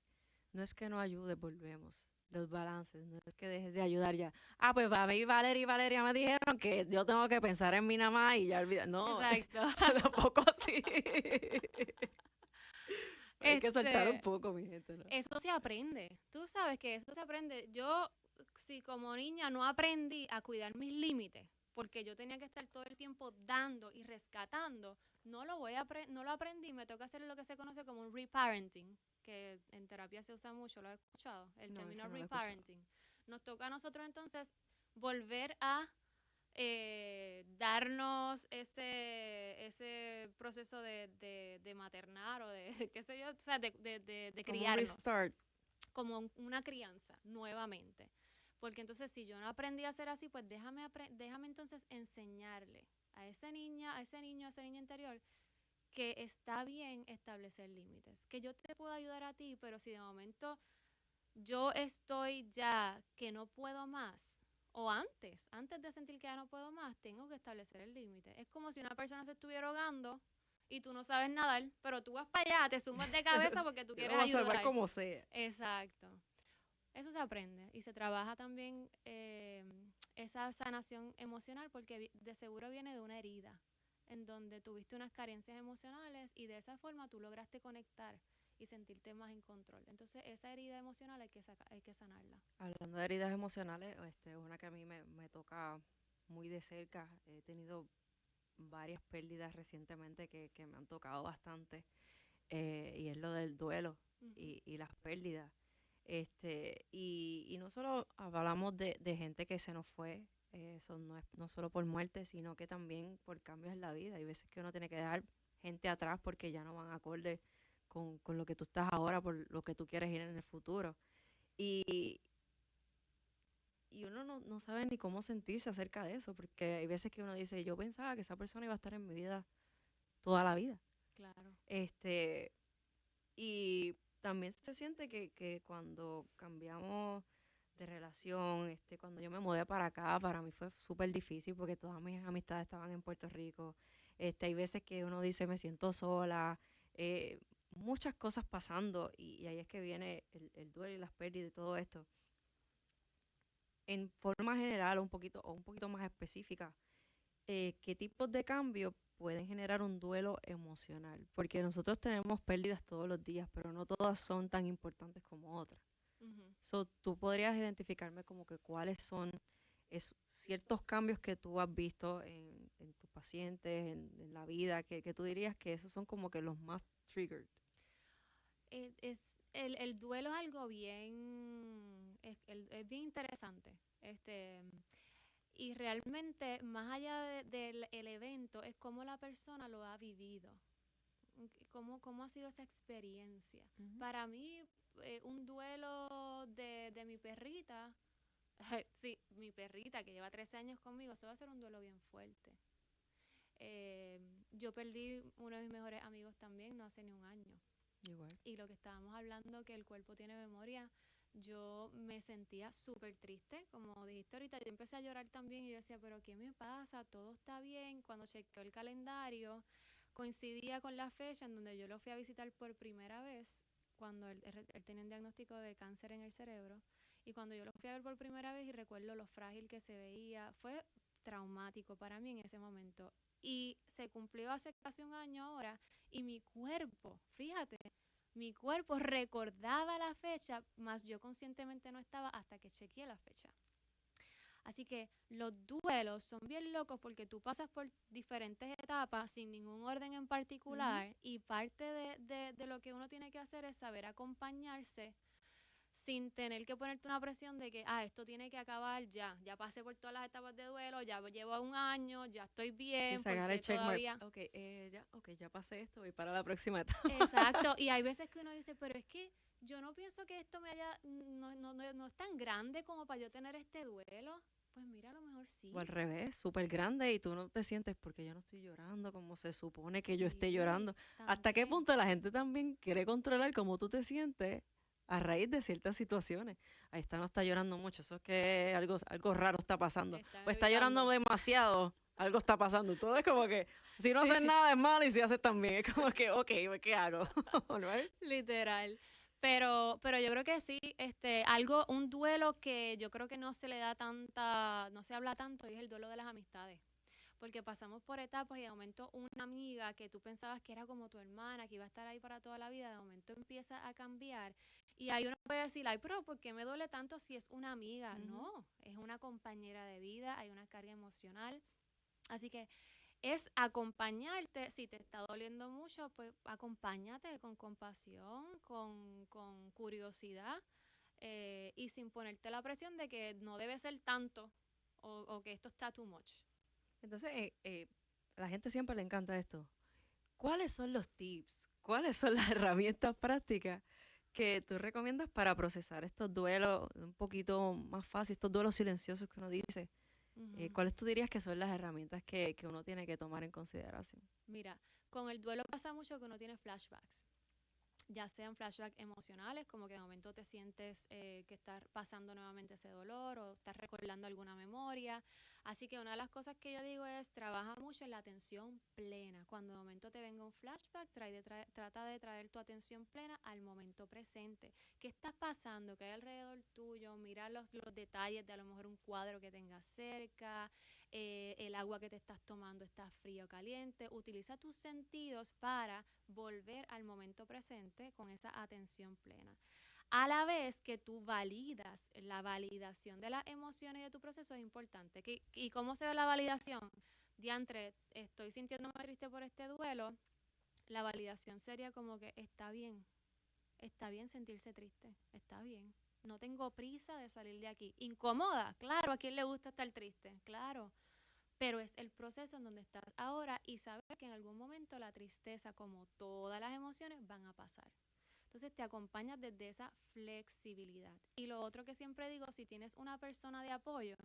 No es que no ayudes, volvemos. Los balances, no es que dejes de ayudar ya. Ah, pues a mí Valeria y Valeria me dijeron que yo tengo que pensar en mí nada más y ya olvidar. No, Exacto. tampoco así. Hay que soltar un Este, poco, mi gente, ¿no? eso se aprende. Tú sabes que eso se aprende. Yo, si como niña no aprendí a cuidar mis límites, porque yo tenía que estar todo el tiempo dando y rescatando, no lo aprendí. Me toca hacer lo que se conoce como un reparenting, que en terapia se usa mucho, ¿lo has escuchado? El No, término ese no lo he escuchado. reparenting. Nos toca a nosotros entonces volver a darnos ese proceso de maternar o de, qué sé yo, o sea, de Como un criarnos, restart. como una crianza, nuevamente. Porque entonces si yo no aprendí a hacer así, pues déjame entonces enseñarle a esa niña, a ese niño, a esa niña interior, que está bien establecer límites, que yo te puedo ayudar a ti, pero si de momento yo estoy ya que no puedo más, o antes de sentir que ya no puedo más, tengo que establecer el límite. Es como si una persona se estuviera ahogando y tú no sabes nadar, pero tú vas para allá, te sumas de cabeza porque tú Yo lo quieres voy a salvar ayudar. como sea. Exacto. Eso se aprende y se trabaja también esa sanación emocional porque de seguro viene de una herida en donde tuviste unas carencias emocionales y de esa forma tú lograste conectar y sentirte más en control. Entonces esa herida emocional hay que sanarla. Hablando de heridas emocionales, una que a mí me toca muy de cerca. He tenido varias pérdidas recientemente que me han tocado bastante, y es lo del duelo Uh-huh. y las pérdidas. Y no solo hablamos de gente que se nos fue, eso no es no solo por muerte, sino que también por cambios en la vida. Hay veces que uno tiene que dejar gente atrás porque ya no van acorde con lo que tú estás ahora, por lo que tú quieres ir en el futuro. Y, y uno no sabe ni cómo sentirse acerca de eso, porque hay veces que uno dice, yo pensaba que esa persona iba a estar en mi vida toda la vida. Claro. Este, y también se siente que cuando cambiamos de relación, cuando yo me mudé para acá, para mí fue súper difícil porque todas mis amistades estaban en Puerto Rico. Hay veces que uno dice, me siento sola, muchas cosas pasando, y ahí es que viene el duelo y las pérdidas y todo esto. En forma general, un poquito más específica, ¿qué tipos de cambios pueden generar un duelo emocional? Porque nosotros tenemos pérdidas todos los días, pero no todas son tan importantes como otras. Uh-huh. So, tú podrías identificarme como que cuáles son ciertos cambios que tú has visto en tus pacientes, en la vida, que tú dirías que esos son como que los más triggered. El duelo es algo es bien interesante. Y realmente, más allá del el evento, es cómo la persona lo ha vivido, cómo ha sido esa experiencia. Ujú. Para mí, un duelo de mi perrita, sí, mi perrita que lleva 13 años conmigo, eso va a ser un duelo bien fuerte. Yo perdí uno de mis mejores amigos también, no hace ni un año. Igual. Y lo que estábamos hablando, que el cuerpo tiene memoria, yo me sentía súper triste, como dijiste ahorita, yo empecé a llorar también y yo decía, pero ¿qué me pasa? Todo está bien. Cuando chequeó el calendario, coincidía con la fecha en donde yo lo fui a visitar por primera vez, cuando él tenía un diagnóstico de cáncer en el cerebro, y cuando yo lo fui a ver por primera vez y recuerdo lo frágil que se veía, fue traumático para mí en ese momento. Y se cumplió hace casi un año ahora, y mi cuerpo, fíjate, mi cuerpo recordaba la fecha, mas yo conscientemente no estaba hasta que chequeé la fecha. Así que los duelos son bien locos porque tú pasas por diferentes etapas sin ningún orden en particular, Ujú. y parte de lo que uno tiene que hacer es saber acompañarse sin tener que ponerte una presión de que, esto tiene que acabar ya pasé por todas las etapas de duelo, ya llevo 1 año, ya estoy Sí, bien, sacar el porque checkmark. todavía... Ya pasé esto, voy para la próxima etapa. Exacto, y hay veces que uno dice, pero es que yo no pienso que esto me haya, no es tan grande como para yo tener este duelo. Pues mira, a lo mejor O al sí. revés, súper grande y tú no te sientes porque yo no estoy llorando como se supone que yo esté Sí, llorando. ¿Hasta qué también. punto la gente también quiere controlar cómo tú te sientes a raíz de ciertas situaciones? Ahí está, no está llorando mucho, eso es que algo raro está pasando. Están O está llorando evitando. demasiado, algo está pasando. Todo es como que si no haces Sí, nada es malo y si haces también es como que, ok, ¿qué hago? ¿No es? literal. Pero yo creo que sí, un duelo que yo creo que no se le da tanta, no se habla tanto, y es el duelo de las amistades. Porque pasamos por etapas y de momento una amiga que tú pensabas que era como tu hermana, que iba a estar ahí para toda la vida, de momento empieza a cambiar. Y ahí uno puede decir, ay, pero ¿por qué me duele tanto si es una amiga? Ujú. No, es una compañera de vida, hay una carga emocional. Así que es acompañarte, si te está doliendo mucho, pues acompáñate con compasión, con curiosidad, y sin ponerte la presión de que no debe ser tanto o que esto está too much. Entonces, a la gente siempre le encanta esto. ¿Cuáles son los tips? ¿Cuáles son las herramientas prácticas que tú recomiendas para procesar estos duelos un poquito más fácil, estos duelos silenciosos que uno dice? Ujú. ¿Cuáles tú dirías que son las herramientas que uno tiene que tomar en consideración? Mira, con el duelo pasa mucho que uno tiene flashbacks, ya sean flashbacks emocionales, como que de momento te sientes que estás pasando nuevamente ese dolor o estás recordando alguna memoria. Así que una de las cosas que yo digo es, trabaja mucho en la atención plena. Cuando de momento te venga un flashback, trata de traer tu atención plena al momento presente. ¿Qué está pasando? ¿Qué hay alrededor tuyo? Mira los detalles de a lo mejor un cuadro que tengas cerca, el agua que te estás tomando está fría o caliente. Utiliza tus sentidos para volver al momento presente con esa atención plena. A la vez que tú validas, la validación de las emociones y de tu proceso es importante. ¿Y cómo se ve la validación? Diantre, estoy sintiéndome triste por este duelo. La validación sería como que está bien sentirse triste, está bien. No tengo prisa de salir de aquí. Incomoda, claro, ¿a quién le gusta estar triste? Claro, pero es el proceso en donde estás ahora y sabes que en algún momento la tristeza, como todas las emociones, van a pasar. Entonces te acompañas desde esa flexibilidad. Y lo otro que siempre digo, si tienes una persona de apoyo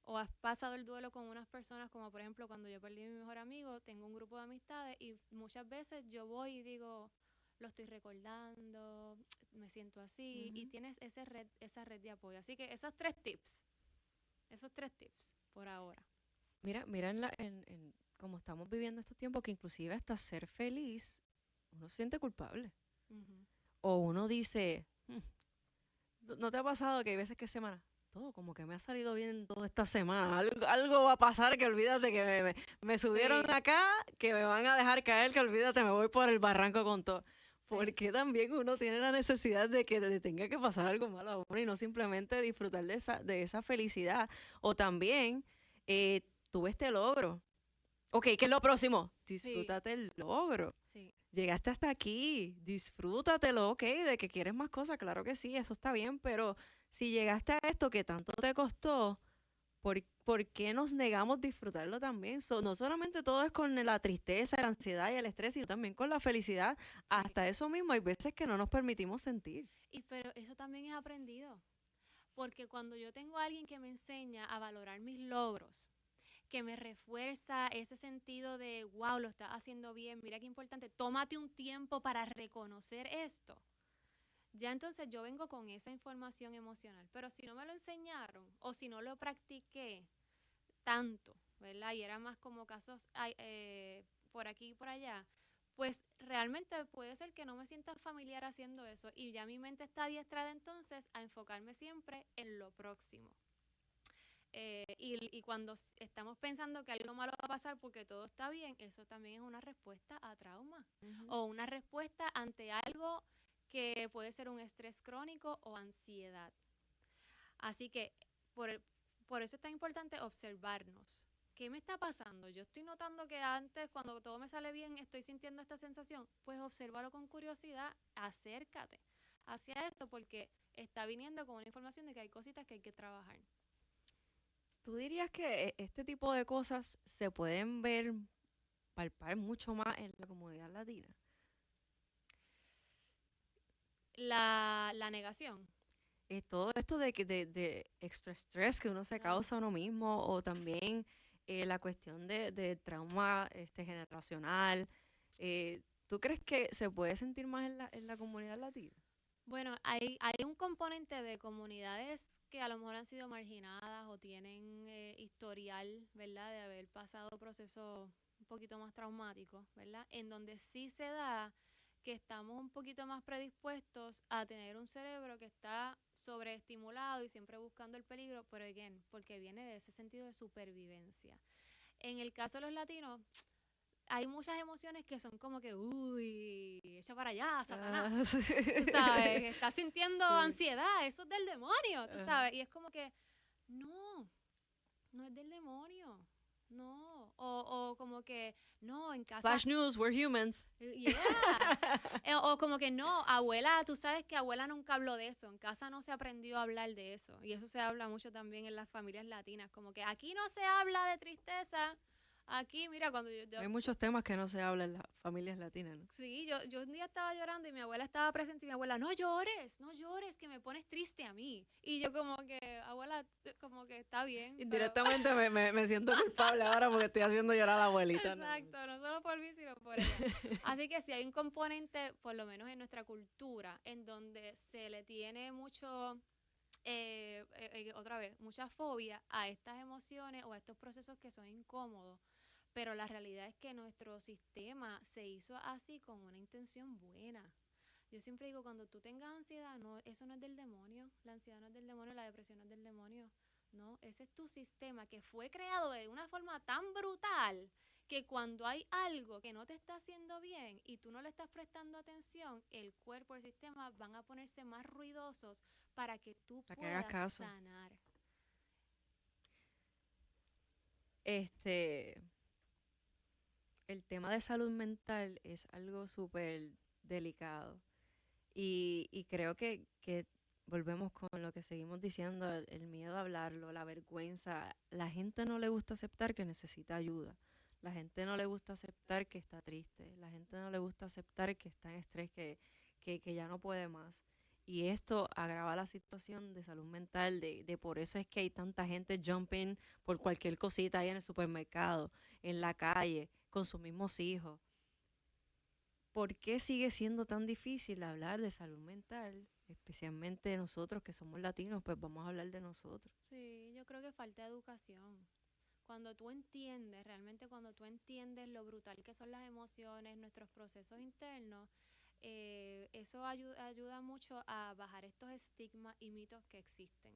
o has pasado el duelo con unas personas, como por ejemplo cuando yo perdí a mi mejor amigo, tengo un grupo de amistades y muchas veces yo voy y digo, lo estoy recordando, me siento así, y Ujú. tienes esa red de apoyo. Así que esos tres tips por ahora. Mira cómo estamos viviendo estos tiempos que inclusive hasta ser feliz uno se siente culpable. Ujú. O uno dice, ¿no te ha pasado que hay veces que semana? Todo como que me ha salido bien toda esta semana. Algo va a pasar que olvídate que me subieron Sí, acá, que me van a dejar caer, que olvídate, me voy por el barranco con todo. sí, Porque también uno tiene la necesidad de que le tenga que pasar algo malo a uno y no simplemente disfrutar de esa felicidad? O también, tuve este logro. Ok, ¿qué es lo próximo? sí, Disfrútate el logro. sí. Llegaste hasta aquí, disfrútatelo, ok, de que quieres más cosas, claro que sí, eso está bien, pero si llegaste a esto que tanto te costó, ¿por qué nos negamos disfrutarlo también? No solamente todo es con la tristeza, la ansiedad y el estrés, sino también con la felicidad. Sí. Hasta eso mismo hay veces que no nos permitimos sentir. Pero eso también es aprendido, porque cuando yo tengo a alguien que me enseña a valorar mis logros, que me refuerza ese sentido de, wow, lo estás haciendo bien, mira qué importante, tómate un tiempo para reconocer esto. Ya entonces yo vengo con esa información emocional, pero si no me lo enseñaron o si no lo practiqué tanto, ¿verdad? Y era más como casos por aquí y por allá, pues realmente puede ser que no me sienta familiar haciendo eso y ya mi mente está adiestrada entonces a enfocarme siempre en lo próximo. Y cuando estamos pensando que algo malo va a pasar porque todo está bien, eso también es una respuesta a trauma Ujú. o una respuesta ante algo que puede ser un estrés crónico o ansiedad. Así que por, por eso es tan importante observarnos. ¿Qué me está pasando? Yo estoy notando que antes, cuando todo me sale bien, estoy sintiendo esta sensación. Pues obsérvalo con curiosidad, acércate. hacia eso porque está viniendo con una información de que hay cositas que hay que trabajar. ¿Tú dirías que este tipo de cosas se pueden ver, palpar mucho más en la comunidad latina? La negación. Todo esto de extra estrés que uno se causa a uno mismo, o también la cuestión de trauma generacional. ¿Tú crees que se puede sentir más en la comunidad latina? Bueno, hay un componente de comunidades que a lo mejor han sido marginadas o tienen historial, ¿verdad? De haber pasado procesos un poquito más traumáticos, ¿verdad? En donde sí se da que estamos un poquito más predispuestos a tener un cerebro que está sobreestimulado y siempre buscando el peligro, pero again, porque viene de ese sentido de supervivencia. En el caso de los latinos, hay muchas emociones que son como que, uy, echa para allá, Satanás. Sí. Tú sabes, estás sintiendo Sí. ansiedad, eso es del demonio, tú Ajá. sabes. Y es como que, no es del demonio. No. O como que, no, en casa. Flash news, we're humans. Yeah. O como que no, abuela, tú sabes que abuela nunca habló de eso. En casa no se aprendió a hablar de eso. Y eso se habla mucho también en las familias latinas. Como que aquí no se habla de tristeza. Aquí, mira, cuando yo Hay muchos temas que no se hablan en las familias latinas, ¿no? sí, yo un día estaba llorando y mi abuela estaba presente y mi abuela, no llores, que me pones triste a mí. Y yo como que, abuela, como que está bien. Indirectamente me siento culpable ahora porque estoy haciendo llorar a la abuelita. Exacto, no solo por mí, sino por ella. Así que sí hay un componente, por lo menos en nuestra cultura, en donde se le tiene mucho, otra vez, mucha fobia a estas emociones o a estos procesos que son incómodos. Pero la realidad es que nuestro sistema se hizo así con una intención buena. Yo siempre digo, cuando tú tengas ansiedad, no, eso no es del demonio. La ansiedad no es del demonio, la depresión no es del demonio. No, ese es tu sistema que fue creado de una forma tan brutal que cuando hay algo que no te está haciendo bien y tú no le estás prestando atención, el cuerpo, el sistema van a ponerse más ruidosos para que tú puedas sanar. El tema de salud mental es algo súper delicado y creo que volvemos con lo que seguimos diciendo, el miedo a hablarlo, la vergüenza. La gente no le gusta aceptar que necesita ayuda. La gente no le gusta aceptar que está triste. La gente no le gusta aceptar que está en estrés, que ya no puede más. Y esto agrava la situación de salud mental, de por eso es que hay tanta gente jumping por cualquier cosita ahí en el supermercado, en la calle, con sus mismos hijos. ¿Por qué sigue siendo tan difícil hablar de salud mental? Especialmente nosotros que somos latinos, pues vamos a hablar de nosotros. Sí, yo creo que falta educación. Cuando tú entiendes, realmente cuando tú entiendes lo brutal que son las emociones, nuestros procesos internos, eso ayuda mucho a bajar estos estigmas y mitos que existen.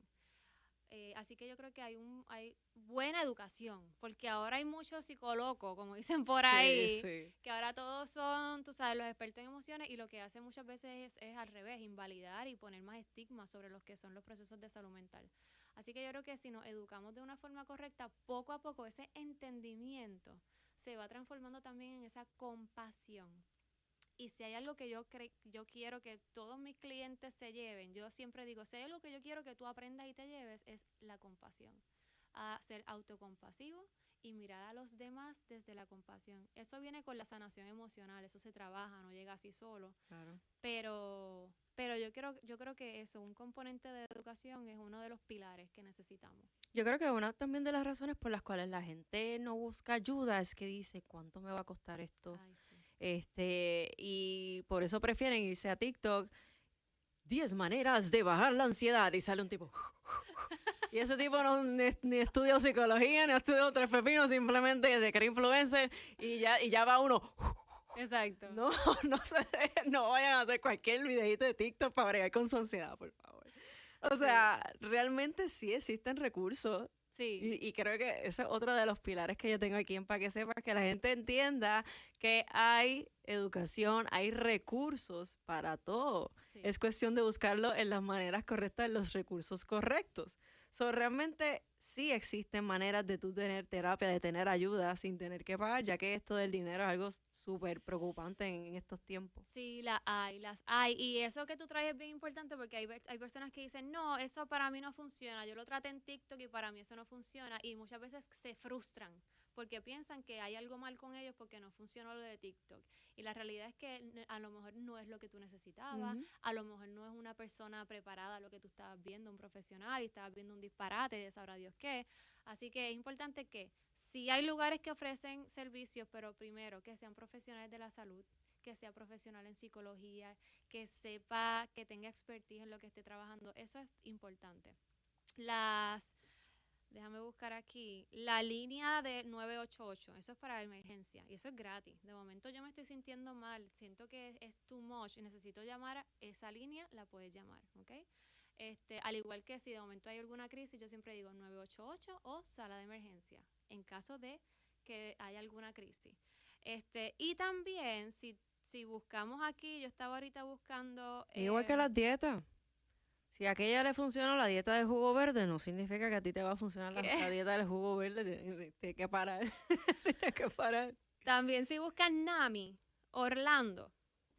Así que yo creo que hay buena educación, porque ahora hay muchos psicólogos, como dicen por ahí, que ahora todos son, tú sabes, los expertos en emociones y lo que hacen muchas veces es al revés, invalidar y poner más estigmas sobre los que son los procesos de salud mental. Así que yo creo que si nos educamos de una forma correcta, poco a poco ese entendimiento se va transformando también en esa compasión. Y si hay algo que yo quiero que todos mis clientes se lleven, yo siempre digo, si hay algo que yo quiero que tú aprendas y te lleves, es la compasión. A ser autocompasivo y mirar a los demás desde la compasión. Eso viene con la sanación emocional, eso se trabaja, no llega así solo. Claro. Pero yo creo que eso, un componente de educación es uno de los pilares que necesitamos. Yo creo que una también de las razones por las cuales la gente no busca ayuda es que dice, ¿cuánto me va a costar esto? Ay, sí. Y por eso prefieren irse a TikTok, 10 maneras de bajar la ansiedad, y sale un tipo. Y ese tipo no ni estudió psicología, ni estudió tres pepinos, simplemente se cree influencer y ya va uno. Exacto. No vayan a hacer cualquier videito de TikTok para bregar con su ansiedad, por favor. O sea, realmente sí existen recursos. Sí. Y creo que ese es otro de los pilares que yo tengo aquí en Para que Sepas, que la gente entienda que hay educación, hay recursos para todo. Sí. Es cuestión de buscarlo en las maneras correctas, en los recursos correctos. So, realmente sí existen maneras de tú tener terapia, de tener ayuda sin tener que pagar, ya que esto del dinero es algo súper preocupante en estos tiempos. Sí, las hay. Y eso que tú traes es bien importante porque hay personas que dicen, no, eso para mí no funciona. Yo lo traté en TikTok y para mí eso no funciona. Y muchas veces se frustran porque piensan que hay algo mal con ellos porque no funcionó lo de TikTok. Y la realidad es que a lo mejor no es lo que tú necesitabas, Ujú. a lo mejor no es una persona preparada a lo que tú estabas viendo, un profesional, y estabas viendo un disparate de sabrá Dios qué. Así que es importante que si hay lugares que ofrecen servicios, pero primero que sean profesionales de la salud, que sea profesional en psicología, que sepa, que tenga expertise en lo que esté trabajando. Eso es importante. Las, déjame buscar aquí, la línea de 988, eso es para emergencia y eso es gratis. De momento yo me estoy sintiendo mal, siento que es too much y necesito llamar a esa línea, la puedes llamar, ¿ok? Al igual que si de momento hay alguna crisis, yo siempre digo 988 o sala de emergencia, en caso de que haya alguna crisis. Y también, si buscamos aquí, yo estaba ahorita buscando... Igual que las dietas. Si a aquella le funcionó la dieta de jugo verde, no significa que a ti te va a funcionar la que dieta del jugo verde. Tienes que parar. Tienes que parar. también si buscan NAMI, Orlando,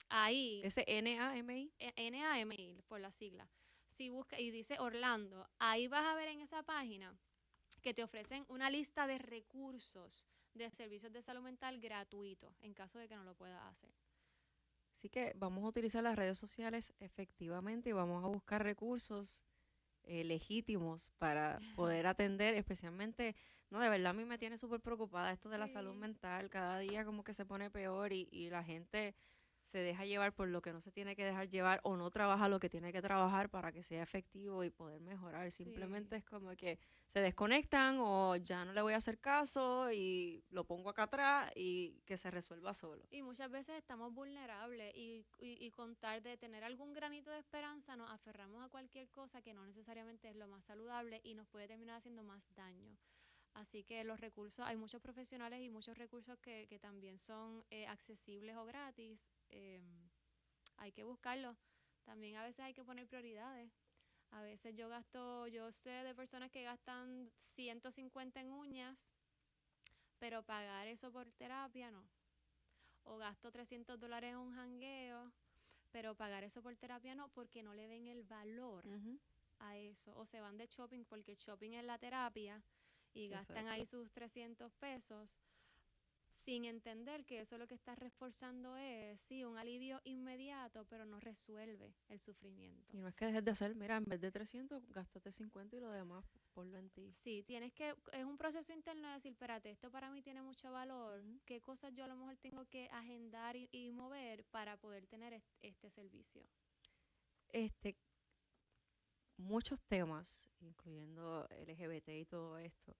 ahí, Ese NAMI. NAMI por la sigla, si busca y dice Orlando, ahí vas a ver en esa página que te ofrecen una lista de recursos de servicios de salud mental gratuitos en caso de que no lo puedas hacer. Así que vamos a utilizar las redes sociales efectivamente y vamos a buscar recursos legítimos para poder atender, especialmente, no, de verdad a mí me tiene súper preocupada esto de la salud Sí. mental, cada día como que se pone peor y la gente se deja llevar por lo que no se tiene que dejar llevar o no trabaja lo que tiene que trabajar para que sea efectivo y poder mejorar. Sí. Simplemente es como que se desconectan o ya no le voy a hacer caso y lo pongo acá atrás y que se resuelva solo. Y muchas veces estamos vulnerables y con tal de tener algún granito de esperanza nos aferramos a cualquier cosa que no necesariamente es lo más saludable y nos puede terminar haciendo más daño. Así que los recursos, hay muchos profesionales y muchos recursos que también son accesibles o gratis. Hay que buscarlos. También a veces hay que poner prioridades. A veces yo sé de personas que gastan 150 en uñas, pero pagar eso por terapia no. O gasto $300 en un jangueo, pero pagar eso por terapia no, porque no le ven el valor Ujú. a eso. O se van de shopping porque el shopping es la terapia y gastan Exacto. ahí sus $300 sin entender que eso lo que está reforzando es, sí, un alivio inmediato, pero no resuelve el sufrimiento. Y no es que dejes de hacer, mira, en vez de 300, gástate 50 y lo demás ponlo en ti. Sí, es un proceso interno de decir, espérate, esto para mí tiene mucho valor, Ujú. qué cosas yo a lo mejor tengo que agendar y mover para poder tener este servicio. Este, muchos temas, incluyendo LGBT y todo esto,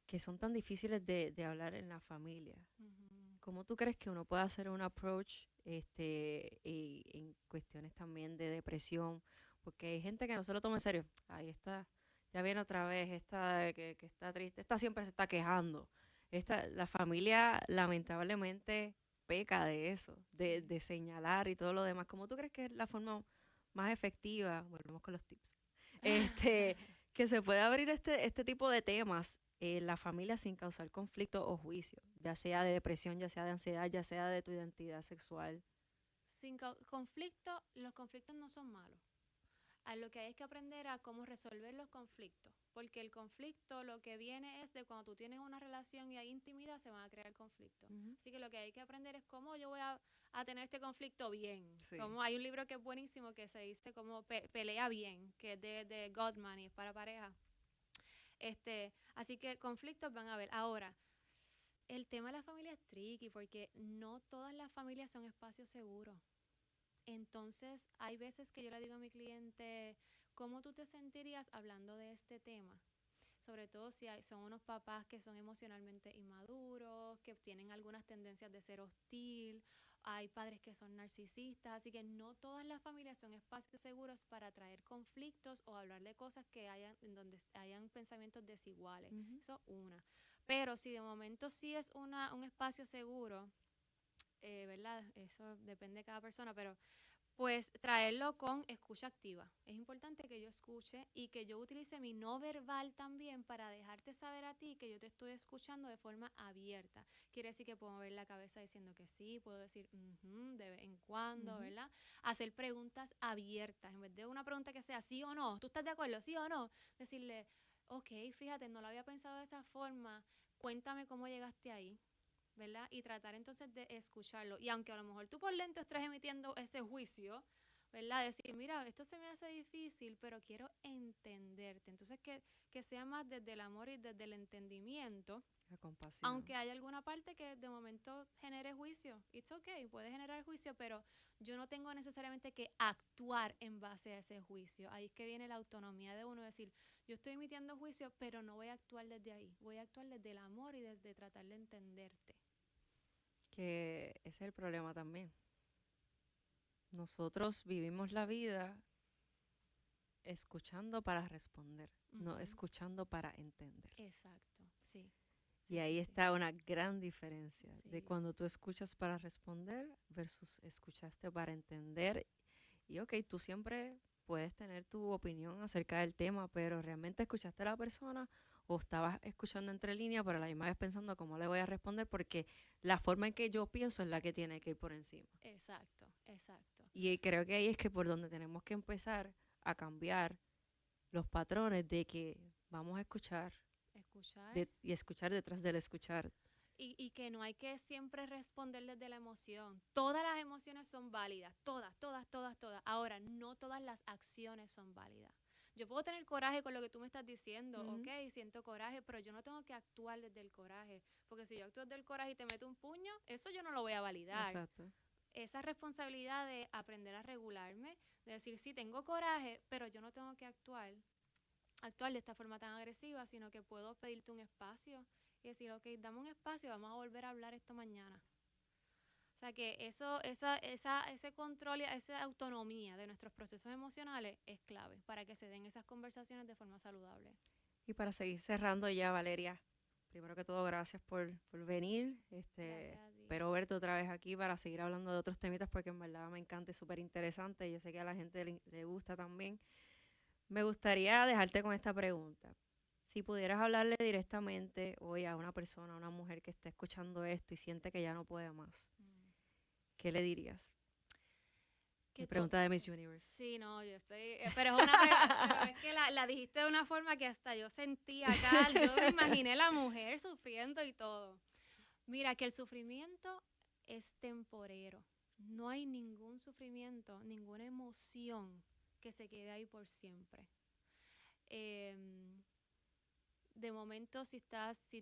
que son tan difíciles de hablar en la familia. Ujú. ¿Cómo tú crees que uno puede hacer un approach en cuestiones también de depresión? Porque hay gente que no se lo toma en serio. Ahí está, ya viene otra vez, esta que está triste, esta siempre se está quejando. La familia lamentablemente peca de eso, Sí. de señalar y todo lo demás. ¿Cómo tú crees que es la forma más efectiva? Volvemos con los tips. Este, que se puede abrir este tipo de temas en la familia sin causar conflicto o juicio, ya sea de depresión, ya sea de ansiedad, ya sea de tu identidad sexual. Conflicto, los conflictos no son malos. A lo que hay es que aprender a cómo resolver los conflictos, porque el conflicto lo que viene es de cuando tú tienes una relación y hay intimidad, se van a crear conflictos. Ujú. Así que lo que hay que aprender es cómo yo voy a tener este conflicto bien. Sí. Como hay un libro que es buenísimo que se dice como pelea bien, que es de Gottman y es para pareja. Así que conflictos van a haber. Ahora, el tema de la familia es tricky porque no todas las familias son espacios seguros. Entonces, hay veces que yo le digo a mi cliente, ¿cómo tú te sentirías hablando de este tema? Sobre todo si son unos papás que son emocionalmente inmaduros, que tienen algunas tendencias de ser hostil, hay padres que son narcisistas, así que no todas las familias son espacios seguros para traer conflictos o hablar de cosas que hayan, en donde hayan pensamientos desiguales. Ujú. Eso una. Pero si de momento sí es un espacio seguro, ¿verdad? Eso depende de cada persona, pero Pues traerlo con escucha activa. Es importante que yo escuche y que yo utilice mi no verbal también para dejarte saber a ti que yo te estoy escuchando de forma abierta. Quiere decir que puedo mover la cabeza diciendo que sí, puedo decir de vez en cuando, Ujú. ¿verdad? Hacer preguntas abiertas. En vez de una pregunta que sea sí o no, ¿tú estás de acuerdo? ¿Sí o no? Decirle, ok, fíjate, no lo había pensado de esa forma. Cuéntame cómo llegaste ahí. ¿Verdad? Y tratar entonces de escucharlo. Y aunque a lo mejor tú por lento estés emitiendo ese juicio, ¿verdad? Decir, mira, esto se me hace difícil, pero quiero entenderte. Entonces, que sea más desde el amor y desde el entendimiento, La compasión. aunque haya alguna parte que de momento genere juicio. It's okay, puede generar juicio, pero yo no tengo necesariamente que actuar en base a ese juicio. Ahí es que viene la autonomía de uno, decir, yo estoy emitiendo juicio, pero no voy a actuar desde ahí. Voy a actuar desde el amor y desde tratar de entenderte. Que ese es el problema también. Nosotros vivimos la vida escuchando para responder, no Ujú. escuchando para entender. Exacto, sí, Y sí, sí, ahí sí, está una gran diferencia de sí, cuando tú escuchas para responder versus escuchaste para entender. Y ok, tú siempre puedes tener tu opinión acerca del tema, pero realmente escuchaste a la persona o estabas escuchando entre líneas, pero a la misma vez pensando cómo le voy a responder porque la forma en que yo pienso es la que tiene que ir por encima. exacto, exacto. Y creo que ahí es que por donde tenemos que empezar a cambiar los patrones de que vamos a escuchar Escuchar y escuchar detrás del escuchar. y que no hay que siempre responder desde la emoción. Todas las emociones son válidas, todas, todas, todas, todas. Ahora, no todas las acciones son válidas. Yo puedo tener coraje con lo que tú me estás diciendo, ok, Ujú. siento coraje, pero yo no tengo que actuar desde el coraje, porque si yo actúo desde el coraje y te meto un puño, eso yo no lo voy a validar. Exacto. Esa responsabilidad de aprender a regularme, de decir, sí, tengo coraje, pero yo no tengo que actuar de esta forma tan agresiva, sino que puedo pedirte un espacio y decir, ok, dame un espacio, vamos a volver a hablar esto mañana. O sea que ese control y esa autonomía de nuestros procesos emocionales es clave para que se den esas conversaciones de forma saludable. Y para seguir cerrando ya, Valeria, primero que todo, gracias por venir. Gracias a ti. Espero verte otra vez aquí para seguir hablando de otros temitas porque en verdad me encanta y súper interesante. Yo sé que a la gente le gusta también. Me gustaría dejarte con esta pregunta. Si pudieras hablarle directamente hoy a una persona, a una mujer que esté escuchando esto y siente que ya no puede más, Mm. ¿qué le dirías? Mi Que pregunta de Miss Universe. sí, no, yo estoy, pero es que la dijiste de una forma que hasta yo sentí acá, yo me imaginé la mujer sufriendo y todo. Mira, que el sufrimiento es temporero. No hay ningún sufrimiento, ninguna emoción que se quede ahí por siempre. Em, de momento, si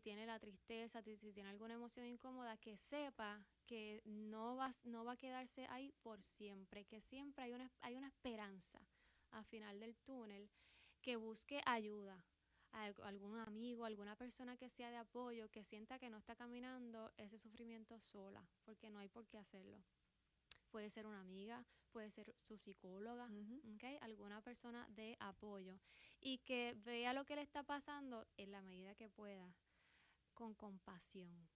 tiene la tristeza, si tiene alguna emoción incómoda, que sepa que no va a quedarse ahí por siempre, que siempre hay una esperanza al final del túnel, que busque ayuda, algún amigo, alguna persona que sea de apoyo, que sienta que no está caminando ese sufrimiento sola, porque no hay por qué hacerlo. Puede ser una amiga, puede ser su psicóloga, Ujú. ¿okay? Alguna persona de apoyo y que vea lo que le está pasando en la medida que pueda, con compasión,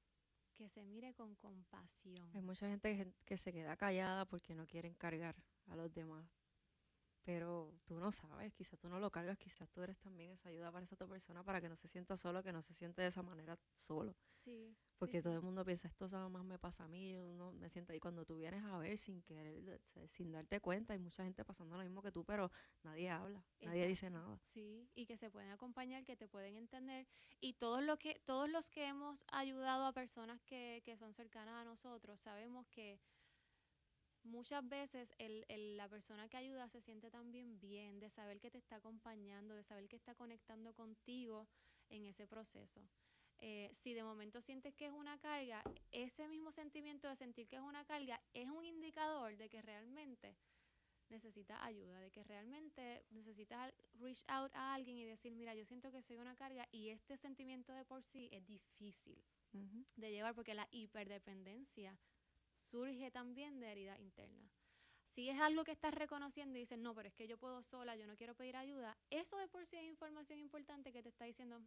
que se mire con compasión. Hay mucha gente que se queda callada porque no quieren cargar a los demás. Pero tú no sabes, quizás tú no lo cargas, quizás tú eres también esa ayuda para esa otra persona para que no se sienta solo, que no se siente de esa manera solo. Sí, sí, Porque todo sí. el mundo piensa, esto nada más me pasa a mí, yo no me siento ahí. Cuando tú vienes a ver sin querer, o sea, sin darte cuenta, hay mucha gente pasando lo mismo que tú, pero nadie habla, nadie dice Exacto, nada. sí, y que se pueden acompañar, que te pueden entender. Y todos los que hemos ayudado a personas que son cercanas a nosotros, sabemos que muchas veces la persona que ayuda se siente también bien de saber que te está acompañando, de saber que está conectando contigo en ese proceso. Si de momento sientes que es una carga, ese mismo sentimiento de sentir que es una carga es un indicador de que realmente necesitas ayuda, de que realmente necesitas reach out a alguien y decir, mira, yo siento que soy una carga y este sentimiento de por sí es difícil Ujú. de llevar porque la hiperdependencia surge también de heridas internas. Si es algo que estás reconociendo y dices, no, pero es que yo puedo sola, yo no quiero pedir ayuda, eso de por sí es información importante que te está diciendo,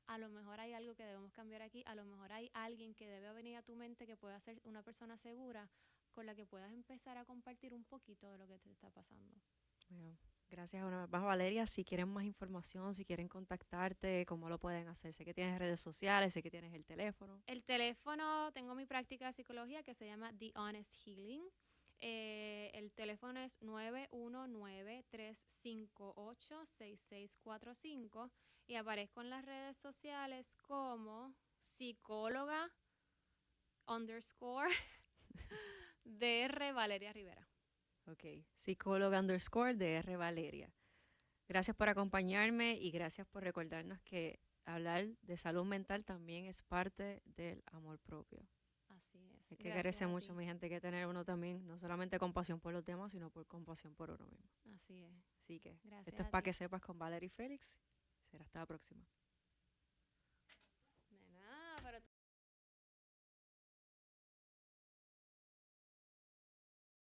a lo mejor hay algo que debemos cambiar aquí, a lo mejor hay alguien que debe venir a tu mente que pueda ser una persona segura con la que puedas empezar a compartir un poquito de lo que te está pasando. Bueno, gracias una vez más, Valeria. Si quieren más información, si quieren contactarte, ¿cómo lo pueden hacer? Sé que tienes redes sociales, sé que tienes el teléfono. El teléfono, tengo mi práctica de psicología que se llama The Honest Healing. El teléfono es 919-358-6645 y aparezco en las redes sociales como psicóloga _ Dr. Valeria Rivera. Ok, psicóloga _ Dr. Valeria. Gracias por acompañarme y gracias por recordarnos que hablar de salud mental también es parte del amor propio. Así es. Hay que quererse mucho, mi gente, hay que tener uno también, no solamente compasión por los demás, sino por compasión por uno mismo. Así es. Así que Gracias esto es a para ti. que sepas con Valeria y Félix. Será hasta la próxima.